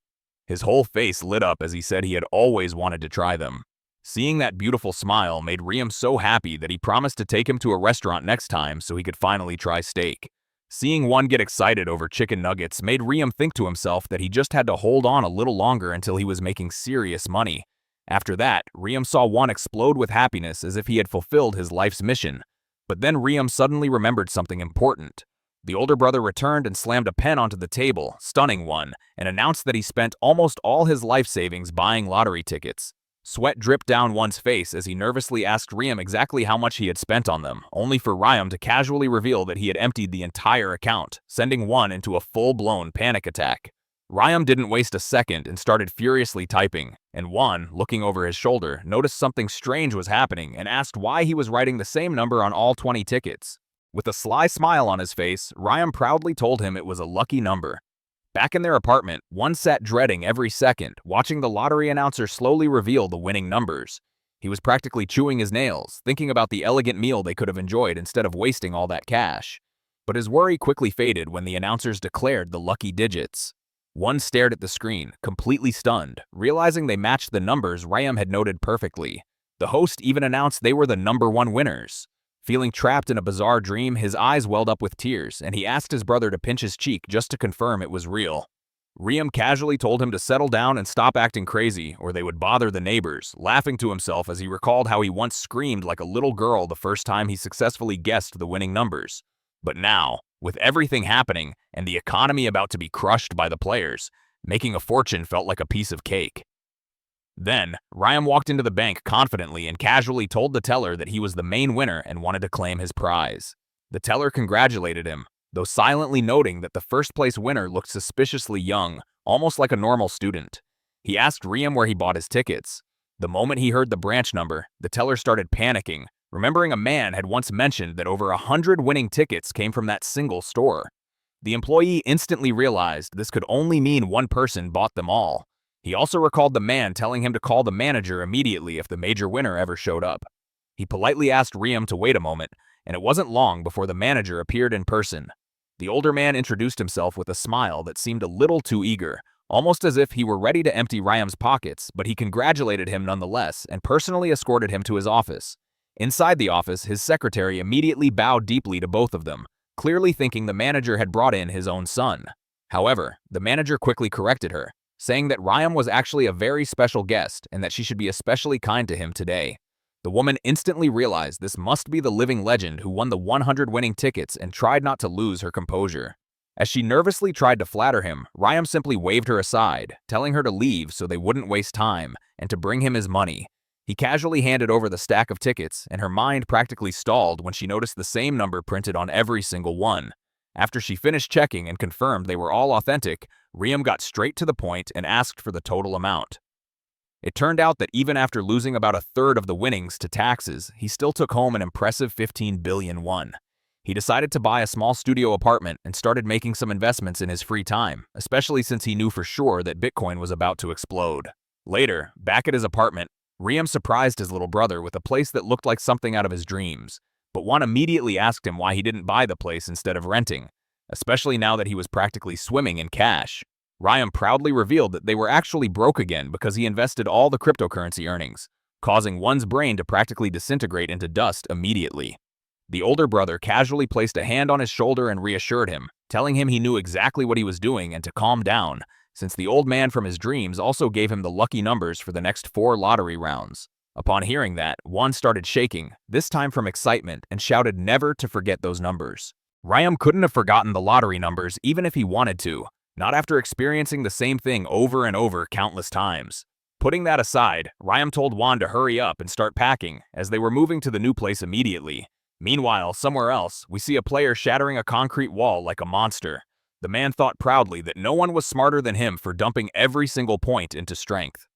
His whole face lit up as he said he had always wanted to try them. Seeing that beautiful smile made Riem so happy that he promised to take him to a restaurant next time so he could finally try steak. Seeing Juan get excited over chicken nuggets made Riem think to himself that he just had to hold on a little longer until he was making serious money. After that, Riem saw Juan explode with happiness as if he had fulfilled his life's mission. But then Riem suddenly remembered something important. The older brother returned and slammed a pen onto the table, stunning Juan, and announced that he spent almost all his life savings buying lottery tickets. Sweat dripped down Juan's face as he nervously asked Riem exactly how much he had spent on them, only for Riem to casually reveal that he had emptied the entire account, sending Juan into a full-blown panic attack. Ryam didn't waste a second and started furiously typing, and Juan, looking over his shoulder, noticed something strange was happening and asked why he was writing the same number on all 20 tickets. With a sly smile on his face, Ryam proudly told him it was a lucky number. Back in their apartment, Juan sat dreading every second, watching the lottery announcer slowly reveal the winning numbers. He was practically chewing his nails, thinking about the elegant meal they could have enjoyed instead of wasting all that cash. But his worry quickly faded when the announcers declared the lucky digits. One stared at the screen, completely stunned, realizing they matched the numbers Ryam had noted perfectly. The host even announced they were the #1 winners. Feeling trapped in a bizarre dream, his eyes welled up with tears, and he asked his brother to pinch his cheek just to confirm it was real. Ryam casually told him to settle down and stop acting crazy, or they would bother the neighbors, laughing to himself as he recalled how he once screamed like a little girl the first time he successfully guessed the winning numbers. But now, with everything happening and the economy about to be crushed by the players, making a fortune felt like a piece of cake. Then, Ryam walked into the bank confidently and casually told the teller that he was the main winner and wanted to claim his prize. The teller congratulated him, though silently noting that the first-place winner looked suspiciously young, almost like a normal student. He asked Ryam where he bought his tickets. The moment he heard the branch number, the teller started panicking, remembering a man had once mentioned that over 100 winning tickets came from that single store. The employee instantly realized this could only mean one person bought them all. He also recalled the man telling him to call the manager immediately if the major winner ever showed up. He politely asked Ryam to wait a moment, and it wasn't long before the manager appeared in person. The older man introduced himself with a smile that seemed a little too eager, almost as if he were ready to empty Ryam's pockets, but he congratulated him nonetheless and personally escorted him to his office. Inside the office, his secretary immediately bowed deeply to both of them, clearly thinking the manager had brought in his own son. However, the manager quickly corrected her, saying that Ryam was actually a very special guest and that she should be especially kind to him today. The woman instantly realized this must be the living legend who won the 100 winning tickets and tried not to lose her composure. As she nervously tried to flatter him, Ryam simply waved her aside, telling her to leave so they wouldn't waste time and to bring him his money. He casually handed over the stack of tickets, and her mind practically stalled when she noticed the same number printed on every single one. After she finished checking and confirmed they were all authentic, Ryam got straight to the point and asked for the total amount. It turned out that even after losing about a third of the winnings to taxes, he still took home an impressive 15 billion won. He decided to buy a small studio apartment and started making some investments in his free time, especially since he knew for sure that Bitcoin was about to explode. Later, back at his apartment, Ryam surprised his little brother with a place that looked like something out of his dreams, but Juan immediately asked him why he didn't buy the place instead of renting, especially now that he was practically swimming in cash. Ryam proudly revealed that they were actually broke again because he invested all the cryptocurrency earnings, causing Juan's brain to practically disintegrate into dust immediately. The older brother casually placed a hand on his shoulder and reassured him, telling him he knew exactly what he was doing and to calm down, since the old man from his dreams also gave him the lucky numbers for the next 4 lottery rounds. Upon hearing that, Juan started shaking, this time from excitement, and shouted never to forget those numbers. Ryam couldn't have forgotten the lottery numbers even if he wanted to, not after experiencing the same thing over and over countless times. Putting that aside, Ryam told Juan to hurry up and start packing, as they were moving to the new place immediately. Meanwhile, somewhere else, we see a player shattering a concrete wall like a monster. The man thought proudly that no one was smarter than him for dumping every single point into strength.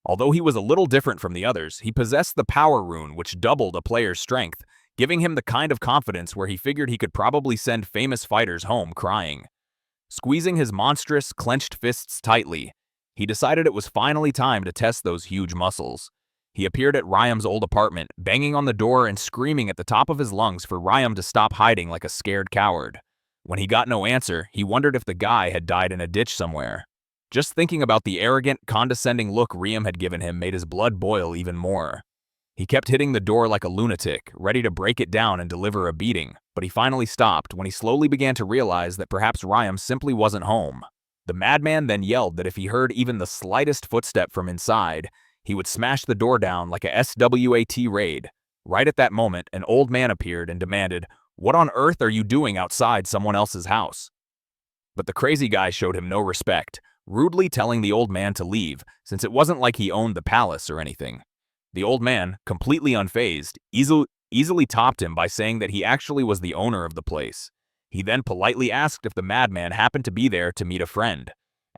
Although he was a little different from the others, he possessed the power rune which doubled a player's strength, giving him the kind of confidence where he figured he could probably send famous fighters home crying. Squeezing his monstrous, clenched fists tightly, he decided it was finally time to test those huge muscles. He appeared at Ryam's old apartment, banging on the door and screaming at the top of his lungs for Ryam to stop hiding like a scared coward. When he got no answer, he wondered if the guy had died in a ditch somewhere. Just thinking about the arrogant, condescending look Ryam had given him made his blood boil even more. He kept hitting the door like a lunatic, ready to break it down and deliver a beating, but he finally stopped when he slowly began to realize that perhaps Ryam simply wasn't home. The madman then yelled that if he heard even the slightest footstep from inside, he would smash the door down like a SWAT raid. Right at that moment, an old man appeared and demanded, "What on earth are you doing outside someone else's house?" But the crazy guy showed him no respect, rudely telling the old man to leave, since it wasn't like he owned the palace or anything. The old man, completely unfazed, easily topped him by saying that he actually was the owner of the place. He then politely asked if the madman happened to be there to meet a friend.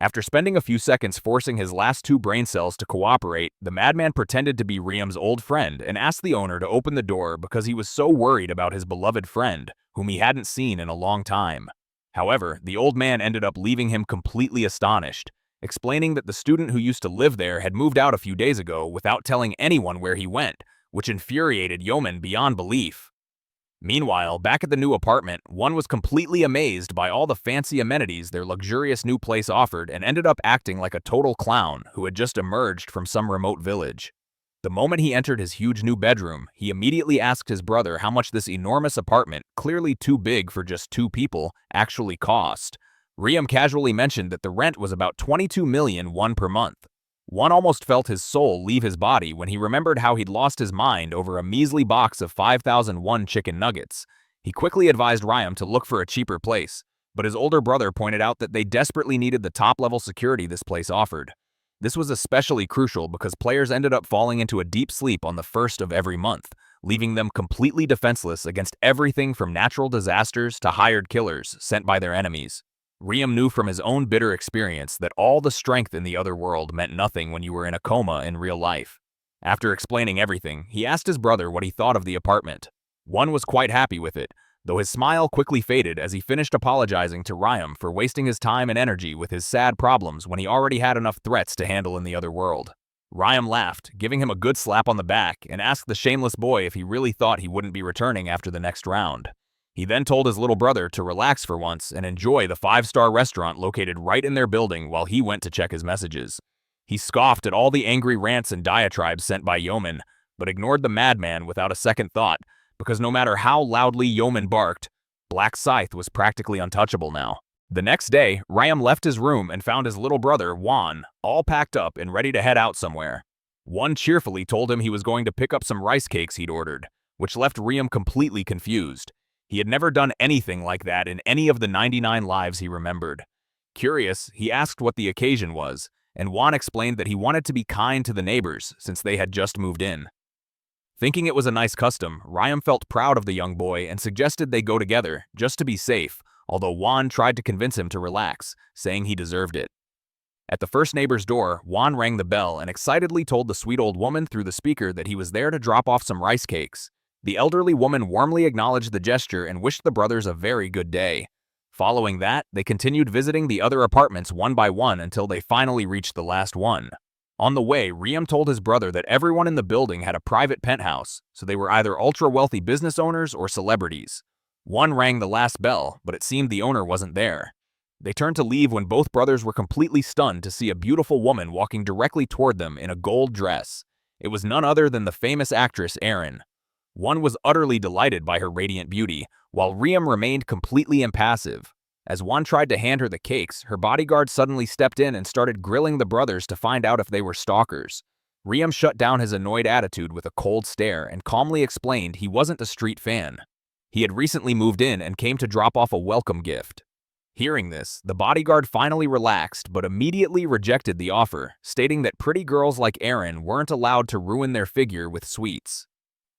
After spending a few seconds forcing his last two brain cells to cooperate, the madman pretended to be Riam's old friend and asked the owner to open the door because he was so worried about his beloved friend, whom he hadn't seen in a long time. However, the old man ended up leaving him completely astonished, explaining that the student who used to live there had moved out a few days ago without telling anyone where he went, which infuriated Yeoman beyond belief. Meanwhile, back at the new apartment, one was completely amazed by all the fancy amenities their luxurious new place offered and ended up acting like a total clown who had just emerged from some remote village. The moment he entered his huge new bedroom, he immediately asked his brother how much this enormous apartment, clearly too big for just two people, actually cost. Riam casually mentioned that the rent was about 22 million won per month. One almost felt his soul leave his body when he remembered how he'd lost his mind over a measly box of 5,001 chicken nuggets. He quickly advised Riam to look for a cheaper place, but his older brother pointed out that they desperately needed the top-level security this place offered. This was especially crucial because players ended up falling into a deep sleep on the first of every month, leaving them completely defenseless against everything from natural disasters to hired killers sent by their enemies. Riam knew from his own bitter experience that all the strength in the other world meant nothing when you were in a coma in real life. After explaining everything, he asked his brother what he thought of the apartment. One was quite happy with it, though his smile quickly faded as he finished apologizing to Riam for wasting his time and energy with his sad problems when he already had enough threats to handle in the other world. Riam laughed, giving him a good slap on the back, and asked the shameless boy if he really thought he wouldn't be returning after the next round. He then told his little brother to relax for once and enjoy the 5-star restaurant located right in their building while he went to check his messages. He scoffed at all the angry rants and diatribes sent by Yeoman, but ignored the madman without a second thought, because no matter how loudly Yeoman barked, Black Scythe was practically untouchable now. The next day, Riam left his room and found his little brother, Juan, all packed up and ready to head out somewhere. Juan cheerfully told him he was going to pick up some rice cakes he'd ordered, which left Riam completely confused. He had never done anything like that in any of the 99 lives he remembered. Curious, he asked what the occasion was, and Juan explained that he wanted to be kind to the neighbors since they had just moved in. Thinking it was a nice custom, Riam felt proud of the young boy and suggested they go together, just to be safe, although Juan tried to convince him to relax, saying he deserved it. At the first neighbor's door, Juan rang the bell and excitedly told the sweet old woman through the speaker that he was there to drop off some rice cakes. The elderly woman warmly acknowledged the gesture and wished the brothers a very good day. Following that, they continued visiting the other apartments one by one until they finally reached the last one. On the way, Riam told his brother that everyone in the building had a private penthouse, so they were either ultra-wealthy business owners or celebrities. One rang the last bell, but it seemed the owner wasn't there. They turned to leave when both brothers were completely stunned to see a beautiful woman walking directly toward them in a gold dress. It was none other than the famous actress Erin. One was utterly delighted by her radiant beauty, while Riam remained completely impassive. As Juan tried to hand her the cakes, her bodyguard suddenly stepped in and started grilling the brothers to find out if they were stalkers. Riam shut down his annoyed attitude with a cold stare and calmly explained he wasn't a street fan. He had recently moved in and came to drop off a welcome gift. Hearing this, the bodyguard finally relaxed but immediately rejected the offer, stating that pretty girls like Erin weren't allowed to ruin their figure with sweets.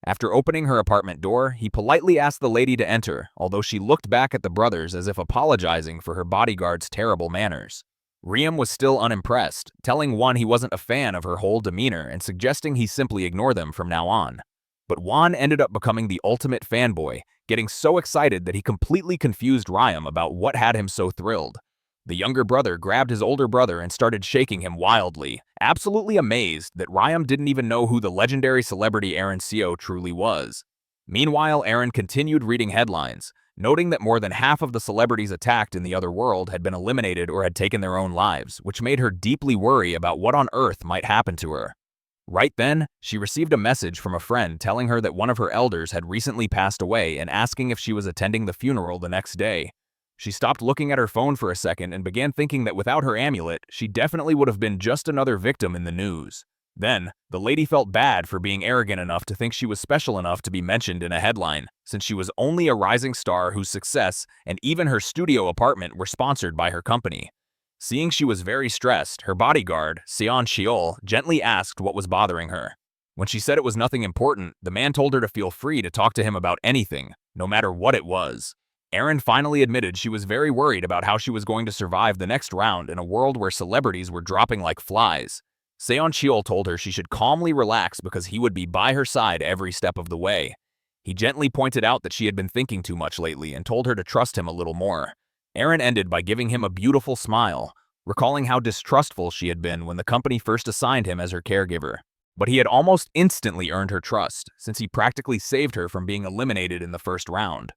After opening her apartment door, he politely asked the lady to enter, although she looked back at the brothers as if apologizing for her bodyguard's terrible manners. Riam was still unimpressed, telling Juan he wasn't a fan of her whole demeanor and suggesting he simply ignore them from now on. But Juan ended up becoming the ultimate fanboy, getting so excited that he completely confused Riam about what had him so thrilled. The younger brother grabbed his older brother and started shaking him wildly, absolutely amazed that Riam didn't even know who the legendary celebrity Erin Seo truly was. Meanwhile, Erin continued reading headlines, noting that more than half of the celebrities attacked in the other world had been eliminated or had taken their own lives, which made her deeply worry about what on earth might happen to her. Right then, she received a message from a friend telling her that one of her elders had recently passed away and asking if she was attending the funeral the next day. She stopped looking at her phone for a second and began thinking that without her amulet, she definitely would have been just another victim in the news. Then, the lady felt bad for being arrogant enough to think she was special enough to be mentioned in a headline, since she was only a rising star whose success and even her studio apartment were sponsored by her company. Seeing she was very stressed, her bodyguard, Seon Sheol, gently asked what was bothering her. When she said it was nothing important, the man told her to feel free to talk to him about anything, no matter what it was. Erin finally admitted she was very worried about how she was going to survive the next round in a world where celebrities were dropping like flies. Seon-cheol told her she should calmly relax because he would be by her side every step of the way. He gently pointed out that she had been thinking too much lately and told her to trust him a little more. Erin ended by giving him a beautiful smile, recalling how distrustful she had been when the company first assigned him as her caregiver. But he had almost instantly earned her trust, since he practically saved her from being eliminated in the first round.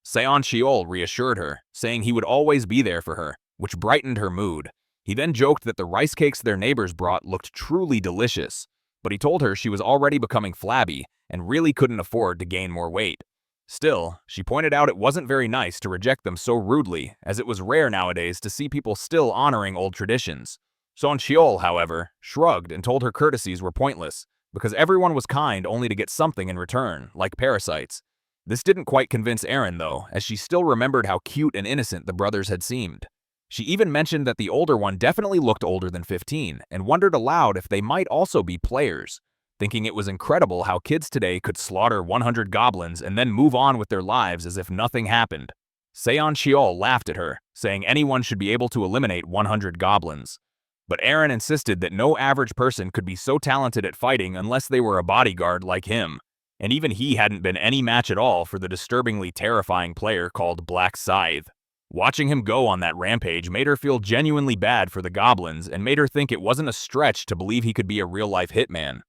Seon-cheol reassured her, saying he would always be there for her, which brightened her mood. He then joked that the rice cakes their neighbors brought looked truly delicious, but he told her she was already becoming flabby and really couldn't afford to gain more weight. Still, she pointed out it wasn't very nice to reject them so rudely, as it was rare nowadays to see people still honoring old traditions. Seon-cheol, however, shrugged and told her courtesies were pointless, because everyone was kind only to get something in return, like parasites. This didn't quite convince Erin, though, as she still remembered how cute and innocent the brothers had seemed. She even mentioned that the older one definitely looked older than 15, and wondered aloud if they might also be players, thinking it was incredible how kids today could slaughter 100 goblins and then move on with their lives as if nothing happened. Seon-cheol laughed at her, saying anyone should be able to eliminate 100 goblins. But Erin insisted that no average person could be so talented at fighting unless they were a bodyguard like him, and even he hadn't been any match at all for the disturbingly terrifying player called Black Scythe. Watching him go on that rampage made her feel genuinely bad for the goblins and made her think it wasn't a stretch to believe he could be a real-life hitman.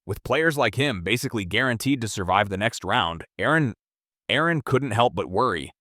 With players like him basically guaranteed to survive the next round, Erin couldn't help but worry.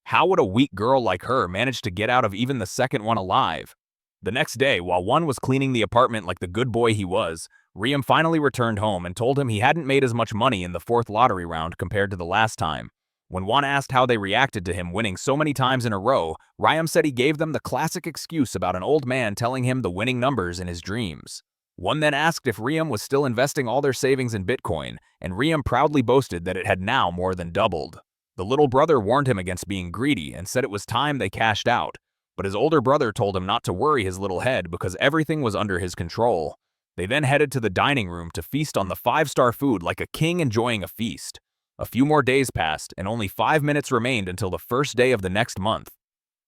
How would a weak girl like her manage to get out of even the second one alive? The next day, while Won was cleaning the apartment like the good boy he was, Riem finally returned home and told him he hadn't made as much money in the fourth lottery round compared to the last time. When Won asked how they reacted to him winning so many times in a row, Riem said he gave them the classic excuse about an old man telling him the winning numbers in his dreams. Won then asked if Riem was still investing all their savings in Bitcoin, and Riem proudly boasted that it had now more than doubled. The little brother warned him against being greedy and said it was time they cashed out, but his older brother told him not to worry his little head because everything was under his control. They then headed to the dining room to feast on the 5-star food like a king enjoying a feast. A few more days passed, and only 5 minutes remained until the first day of the next month.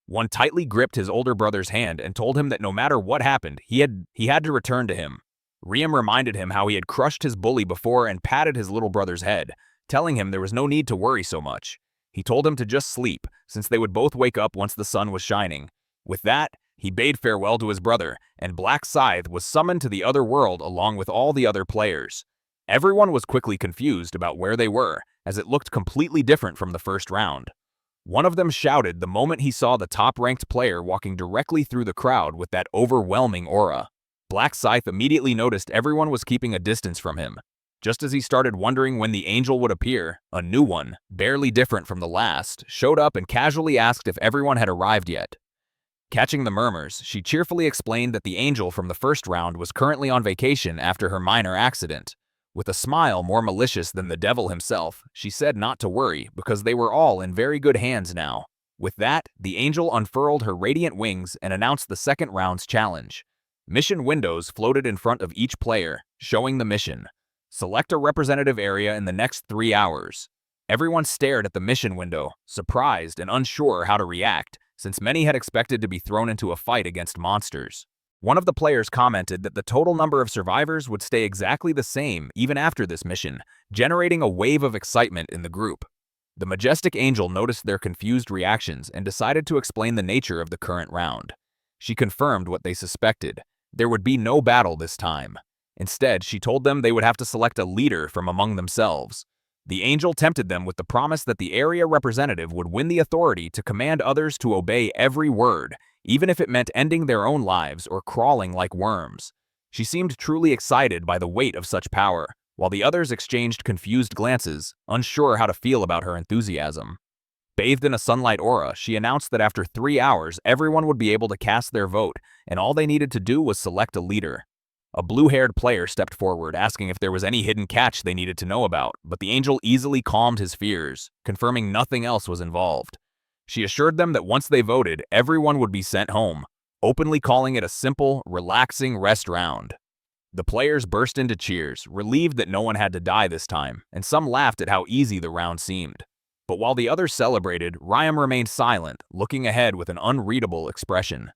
Won tightly gripped his older brother's hand and told him that no matter what happened, he had to return to him. Riem reminded him how he had crushed his bully before and patted his little brother's head, telling him there was no need to worry so much. He told him to just sleep, since they would both wake up once the sun was shining. With that, he bade farewell to his brother, and Black Scythe was summoned to the other world along with all the other players. Everyone was quickly confused about where they were, as it looked completely different from the first round. One of them shouted the moment he saw the top-ranked player walking directly through the crowd with that overwhelming aura. Black Scythe immediately noticed everyone was keeping a distance from him. Just as he started wondering when the angel would appear, a new one, barely different from the last, showed up and casually asked if everyone had arrived yet. Catching the murmurs, she cheerfully explained that the angel from the first round was currently on vacation after her minor accident. With a smile more malicious than the devil himself, she said not to worry because they were all in very good hands now. With that, the angel unfurled her radiant wings and announced the second round's challenge. Mission windows floated in front of each player, showing the mission. Select a representative area in the next 3 hours. Everyone stared at the mission window, surprised and unsure how to react, since many had expected to be thrown into a fight against monsters. One of the players commented that the total number of survivors would stay exactly the same even after this mission, generating a wave of excitement in the group. The majestic angel noticed their confused reactions and decided to explain the nature of the current round. She confirmed what they suspected. There would be no battle this time. Instead, she told them they would have to select a leader from among themselves. The angel tempted them with the promise that the area representative would win the authority to command others to obey every word, even if it meant ending their own lives or crawling like worms. She seemed truly excited by the weight of such power, while the others exchanged confused glances, unsure how to feel about her enthusiasm. Bathed in a sunlight aura, she announced that after 3 hours, everyone would be able to cast their vote, and all they needed to do was select a leader. A blue-haired player stepped forward, asking if there was any hidden catch they needed to know about, but the angel easily calmed his fears, confirming nothing else was involved. She assured them that once they voted, everyone would be sent home, openly calling it a simple, relaxing rest round. The players burst into cheers, relieved that no one had to die this time, and some laughed at how easy the round seemed. But while the others celebrated, Rayam remained silent, looking ahead with an unreadable expression.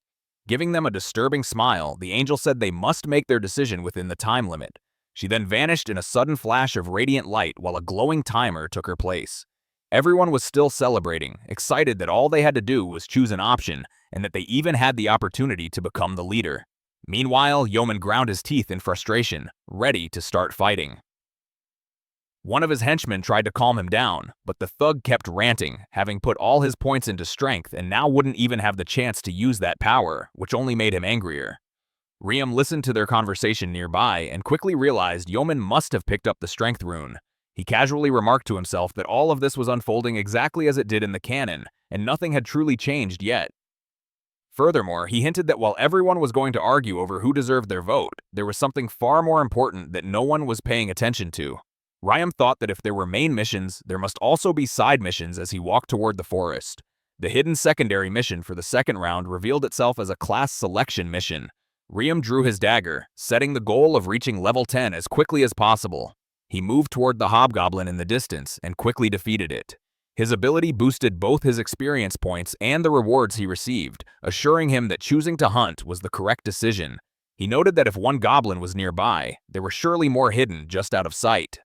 Giving them a disturbing smile, the angel said they must make their decision within the time limit. She then vanished in a sudden flash of radiant light while a glowing timer took her place. Everyone was still celebrating, excited that all they had to do was choose an option, and that they even had the opportunity to become the leader. Meanwhile, Yeoman ground his teeth in frustration, ready to start fighting. One of his henchmen tried to calm him down, but the thug kept ranting, having put all his points into strength and now wouldn't even have the chance to use that power, which only made him angrier. Rayam listened to their conversation nearby and quickly realized Yeoman must have picked up the strength rune. He casually remarked to himself that all of this was unfolding exactly as it did in the canon, and nothing had truly changed yet. Furthermore, he hinted that while everyone was going to argue over who deserved their vote, there was something far more important that no one was paying attention to. Rayam thought that if there were main missions, there must also be side missions as he walked toward the forest. The hidden secondary mission for the second round revealed itself as a class selection mission. Rayam drew his dagger, setting the goal of reaching level 10 as quickly as possible. He moved toward the hobgoblin in the distance and quickly defeated it. His ability boosted both his experience points and the rewards he received, assuring him that choosing to hunt was the correct decision. He noted that if one goblin was nearby, there were surely more hidden just out of sight.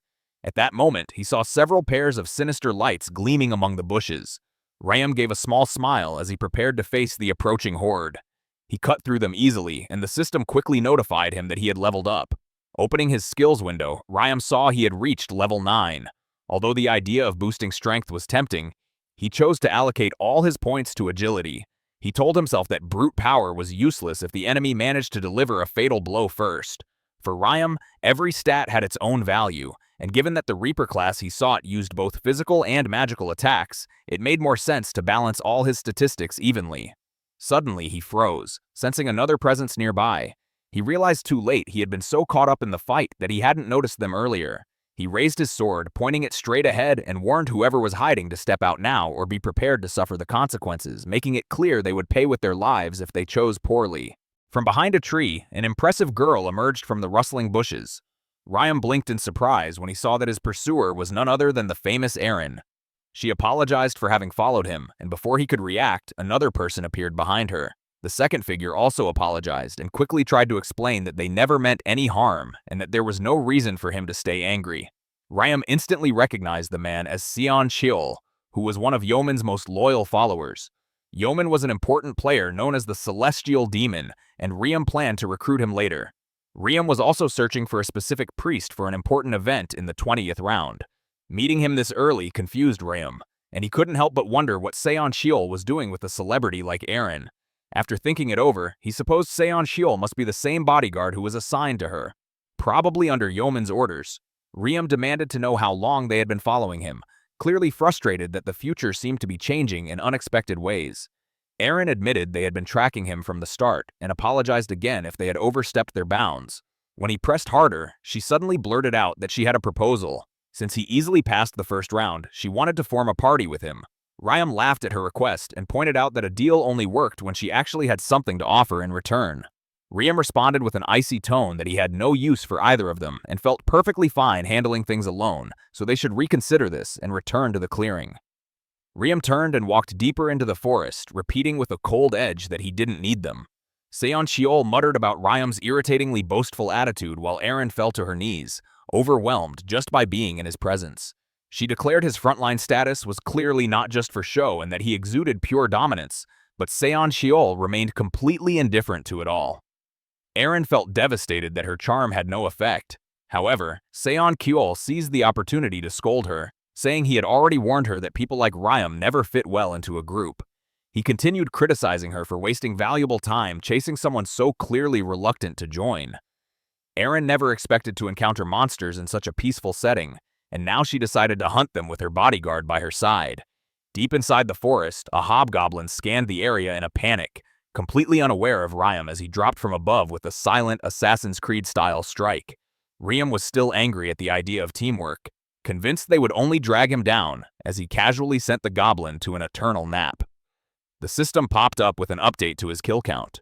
At that moment, he saw several pairs of sinister lights gleaming among the bushes. Rayam gave a small smile as he prepared to face the approaching horde. He cut through them easily, and the system quickly notified him that he had leveled up. Opening his skills window, Rayam saw he had reached level 9. Although the idea of boosting strength was tempting, he chose to allocate all his points to agility. He told himself that brute power was useless if the enemy managed to deliver a fatal blow first. For Rayam, every stat had its own value, and given that the Reaper class he sought used both physical and magical attacks, it made more sense to balance all his statistics evenly. Suddenly, he froze, sensing another presence nearby. He realized too late he had been so caught up in the fight that he hadn't noticed them earlier. He raised his sword, pointing it straight ahead, and warned whoever was hiding to step out now or be prepared to suffer the consequences, making it clear they would pay with their lives if they chose poorly. From behind a tree, an impressive girl emerged from the rustling bushes. Rayam blinked in surprise when he saw that his pursuer was none other than the famous Erin. She apologized for having followed him, and before he could react, another person appeared behind her. The second figure also apologized and quickly tried to explain that they never meant any harm and that there was no reason for him to stay angry. Rayam instantly recognized the man as Seon Cheol, who was one of Yeoman's most loyal followers. Yeoman was an important player known as the Celestial Demon, and Rayam planned to recruit him later. Rayam was also searching for a specific priest for an important event in the 20th round. Meeting him this early confused Rayam, and he couldn't help but wonder what Seon Cheol was doing with a celebrity like Erin. After thinking it over, he supposed Seon Cheol must be the same bodyguard who was assigned to her, probably under Yeoman's orders. Rayam demanded to know how long they had been following him, clearly frustrated that the future seemed to be changing in unexpected ways. Erin admitted they had been tracking him from the start and apologized again if they had overstepped their bounds. When he pressed harder, she suddenly blurted out that she had a proposal. Since he easily passed the first round, she wanted to form a party with him. Rayam laughed at her request and pointed out that a deal only worked when she actually had something to offer in return. Rayam responded with an icy tone that he had no use for either of them and felt perfectly fine handling things alone, so they should reconsider this and return to the clearing. Rayam turned and walked deeper into the forest, repeating with a cold edge that he didn't need them. Seon Cheol muttered about Rayam's irritatingly boastful attitude while Erin fell to her knees, overwhelmed just by being in his presence. She declared his frontline status was clearly not just for show and that he exuded pure dominance, but Seon Cheol remained completely indifferent to it all. Erin felt devastated that her charm had no effect. However, Seon Cheol seized the opportunity to scold her, saying he had already warned her that people like Rayam never fit well into a group. He continued criticizing her for wasting valuable time chasing someone so clearly reluctant to join. Erin never expected to encounter monsters in such a peaceful setting, and now she decided to hunt them with her bodyguard by her side. Deep inside the forest, a hobgoblin scanned the area in a panic, completely unaware of Rayam as he dropped from above with a silent Assassin's Creed-style strike. Rayam was still angry at the idea of teamwork, convinced they would only drag him down, as he casually sent the goblin to an eternal nap. The system popped up with an update to his kill count.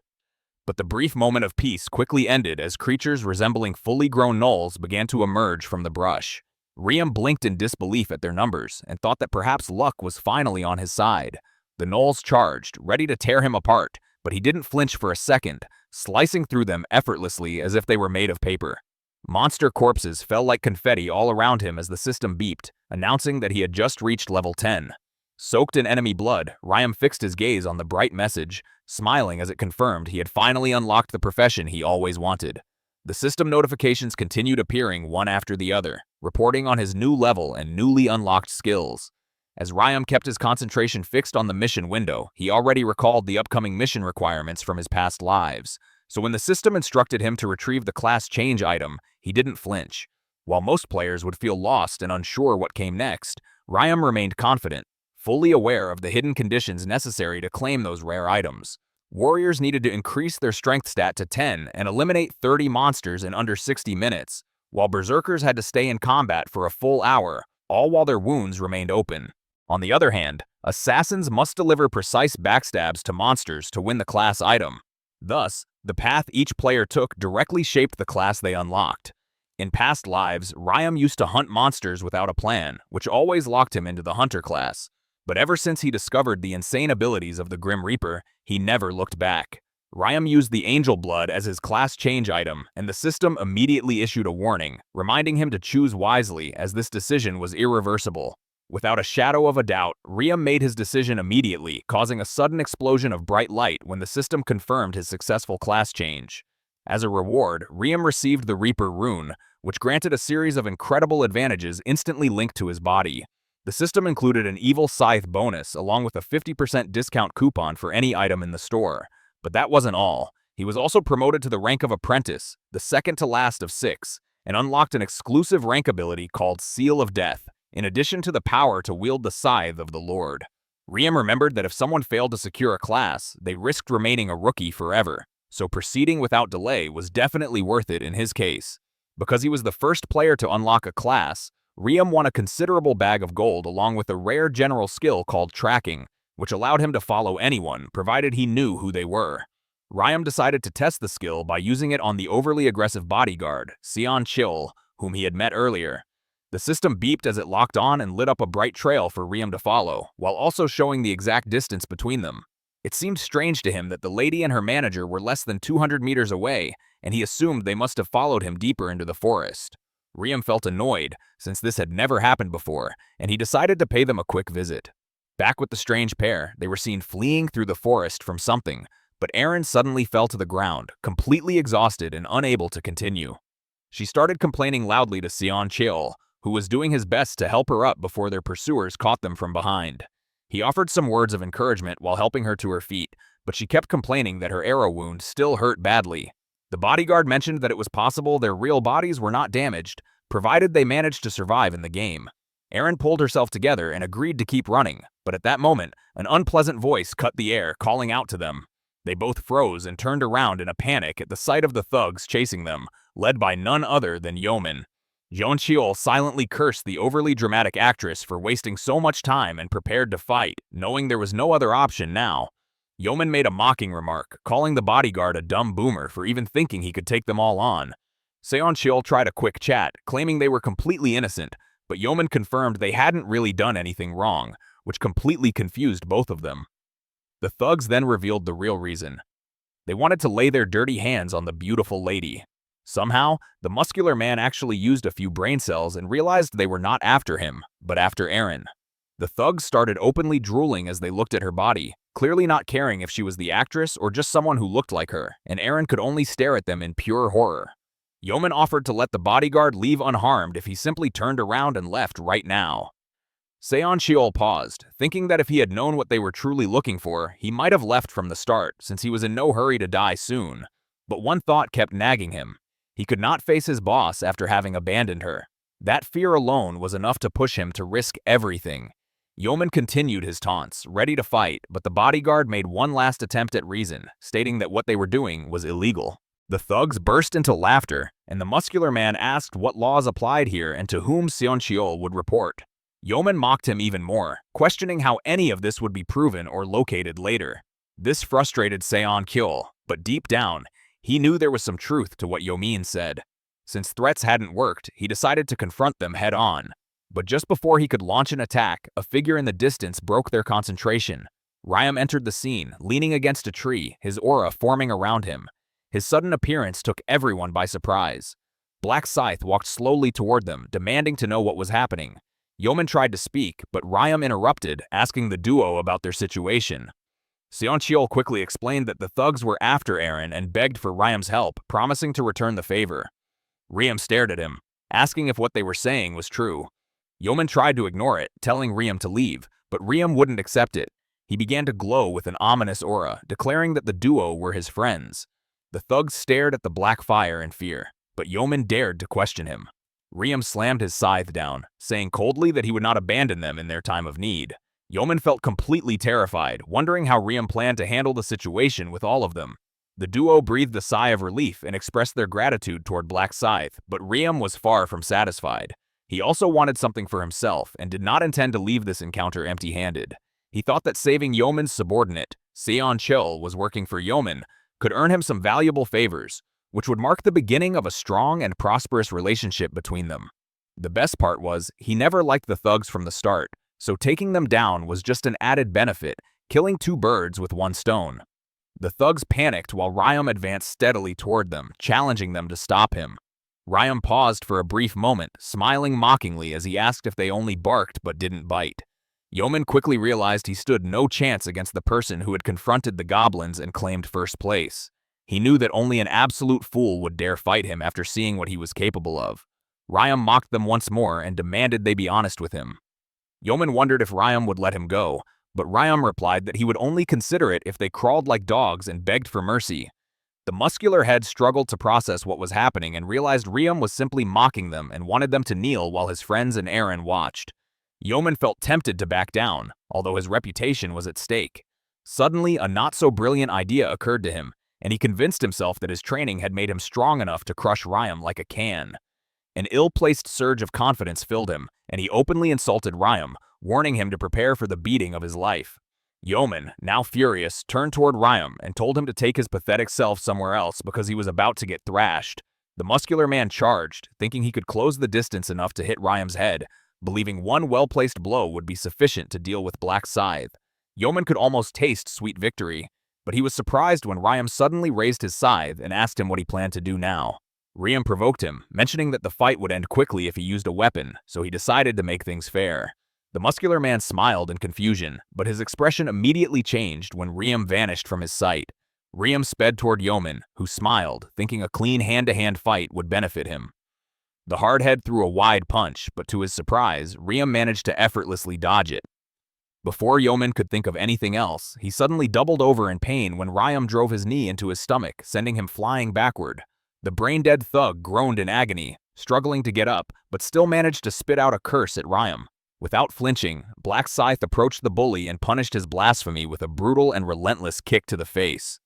But the brief moment of peace quickly ended as creatures resembling fully grown gnolls began to emerge from the brush. Riem blinked in disbelief at their numbers and thought that perhaps luck was finally on his side. The gnolls charged, ready to tear him apart, but he didn't flinch for a second, slicing through them effortlessly as if they were made of paper. Monster corpses fell like confetti all around him as the system beeped, announcing that he had just reached level 10. Soaked in enemy blood, Riem fixed his gaze on the bright message, smiling as it confirmed he had finally unlocked the profession he always wanted. The system notifications continued appearing one after the other, reporting on his new level and newly unlocked skills. As Riem kept his concentration fixed on the mission window, he already recalled the upcoming mission requirements from his past lives. So when the system instructed him to retrieve the class change item, he didn't flinch. While most players would feel lost and unsure what came next, Riem remained confident, fully aware of the hidden conditions necessary to claim those rare items. Warriors needed to increase their strength stat to 10 and eliminate 30 monsters in under 60 minutes, while berserkers had to stay in combat for a full hour, all while their wounds remained open. On the other hand, assassins must deliver precise backstabs to monsters to win the class item. Thus, the path each player took directly shaped the class they unlocked. In past lives, Riem used to hunt monsters without a plan, which always locked him into the hunter class. But ever since he discovered the insane abilities of the Grim Reaper, he never looked back. Riem used the Angel Blood as his class change item, and the system immediately issued a warning, reminding him to choose wisely as this decision was irreversible. Without a shadow of a doubt, Riem made his decision immediately, causing a sudden explosion of bright light when the system confirmed his successful class change. As a reward, Riem received the REAPER rune, which granted a series of incredible advantages instantly linked to his body. The system included an Evil Scythe bonus along with a 50% discount coupon for any item in the store. But that wasn't all. He was also promoted to the rank of Apprentice, the second to last of 6, and unlocked an exclusive rank ability called Seal of Death, in addition to the power to wield the Scythe of the Lord. Riem remembered that if someone failed to secure a class, they risked remaining a rookie forever, so proceeding without delay was definitely worth it in his case. Because he was the first player to unlock a class, Riem won a considerable bag of gold along with a rare general skill called Tracking, which allowed him to follow anyone, provided he knew who they were. Riem decided to test the skill by using it on the overly aggressive bodyguard, Sion Chill, whom he had met earlier. The system beeped as it locked on and lit up a bright trail for Riem to follow, while also showing the exact distance between them. It seemed strange to him that the lady and her manager were less than 200 meters away, and he assumed they must have followed him deeper into the forest. Riem felt annoyed, since this had never happened before, and he decided to pay them a quick visit. Back with the strange pair, they were seen fleeing through the forest from something, but Erin suddenly fell to the ground, completely exhausted and unable to continue. She started complaining loudly to Sion Cheol, who was doing his best to help her up before their pursuers caught them from behind. He offered some words of encouragement while helping her to her feet, but she kept complaining that her arrow wound still hurt badly. The bodyguard mentioned that it was possible their real bodies were not damaged, provided they managed to survive in the game. Erin pulled herself together and agreed to keep running, but at that moment, an unpleasant voice cut the air, calling out to them. They both froze and turned around in a panic at the sight of the thugs chasing them, led by none other than Yeoman. Jeon Cheol silently cursed the overly dramatic actress for wasting so much time and prepared to fight, knowing there was no other option now. Yeoman made a mocking remark, calling the bodyguard a dumb boomer for even thinking he could take them all on. Seon Cheol tried a quick chat, claiming they were completely innocent, but Yeoman confirmed they hadn't really done anything wrong, which completely confused both of them. The thugs then revealed the real reason. They wanted to lay their dirty hands on the beautiful lady. Somehow, the muscular man actually used a few brain cells and realized they were not after him, but after Erin. The thugs started openly drooling as they looked at her body, clearly not caring if she was the actress or just someone who looked like her, and Erin could only stare at them in pure horror. Yeoman offered to let the bodyguard leave unharmed if he simply turned around and left right now. Seon Cheol paused, thinking that if he had known what they were truly looking for, he might have left from the start, since he was in no hurry to die soon. But one thought kept nagging him. He could not face his boss after having abandoned her. That fear alone was enough to push him to risk everything. Yeoman continued his taunts, ready to fight, but the bodyguard made one last attempt at reason, stating that what they were doing was illegal. The thugs burst into laughter, and the muscular man asked what laws applied here and to whom Seon Cheol would report. Yeoman mocked him even more, questioning how any of this would be proven or located later. This frustrated Seon Cheol, but deep down, he knew there was some truth to what Yeoman said. Since threats hadn't worked, he decided to confront them head-on. But just before he could launch an attack, a figure in the distance broke their concentration. Ryam entered the scene, leaning against a tree, his aura forming around him. His sudden appearance took everyone by surprise. Black Scythe walked slowly toward them, demanding to know what was happening. Yeoman tried to speak, but Ryam interrupted, asking the duo about their situation. Seoncheol quickly explained that the thugs were after Eren and begged for Ryam's help, promising to return the favor. Ryam stared at him, asking if what they were saying was true. Yeoman tried to ignore it, telling Ryam to leave, but Ryam wouldn't accept it. He began to glow with an ominous aura, declaring that the duo were his friends. The thugs stared at the black fire in fear, but Yeoman dared to question him. Ryam slammed his scythe down, saying coldly that he would not abandon them in their time of need. Yeoman felt completely terrified, wondering how Ryam planned to handle the situation with all of them. The duo breathed a sigh of relief and expressed their gratitude toward Black Scythe, but Ryam was far from satisfied. He also wanted something for himself and did not intend to leave this encounter empty-handed. He thought that saving Yeoman's subordinate, Seoncheol, was working for Yeoman, could earn him some valuable favors, which would mark the beginning of a strong and prosperous relationship between them. The best part was, he never liked the thugs from the start, so taking them down was just an added benefit, killing two birds with one stone. The thugs panicked while Ryam advanced steadily toward them, challenging them to stop him. Ryam paused for a brief moment, smiling mockingly as he asked if they only barked but didn't bite. Yeoman quickly realized he stood no chance against the person who had confronted the goblins and claimed first place. He knew that only an absolute fool would dare fight him after seeing what he was capable of. Ryam mocked them once more and demanded they be honest with him. Yeoman wondered if Ryam would let him go, but Ryam replied that he would only consider it if they crawled like dogs and begged for mercy. The muscular head struggled to process what was happening and realized Ryam was simply mocking them and wanted them to kneel while his friends and Eren watched. Yeoman felt tempted to back down, although his reputation was at stake. Suddenly, a not-so-brilliant idea occurred to him, and he convinced himself that his training had made him strong enough to crush Ryam like a can. An ill-placed surge of confidence filled him, and he openly insulted Ryam, warning him to prepare for the beating of his life. Yeoman, now furious, turned toward Ryam and told him to take his pathetic self somewhere else because he was about to get thrashed. The muscular man charged, thinking he could close the distance enough to hit Ryam's head, believing one well-placed blow would be sufficient to deal with Black Scythe. Yeoman could almost taste sweet victory, but he was surprised when Ryam suddenly raised his scythe and asked him what he planned to do now. Ryam provoked him, mentioning that the fight would end quickly if he used a weapon, so he decided to make things fair. The muscular man smiled in confusion, but his expression immediately changed when Ryam vanished from his sight. Ryam sped toward Yeoman, who smiled, thinking a clean hand-to-hand fight would benefit him. The hardhead threw a wide punch, but to his surprise, Ryam managed to effortlessly dodge it. Before Yeoman could think of anything else, he suddenly doubled over in pain when Ryam drove his knee into his stomach, sending him flying backward. The brain-dead thug groaned in agony, struggling to get up, but still managed to spit out a curse at Ryam. Without flinching, Black Scythe approached the bully and punished his blasphemy with a brutal and relentless kick to the face.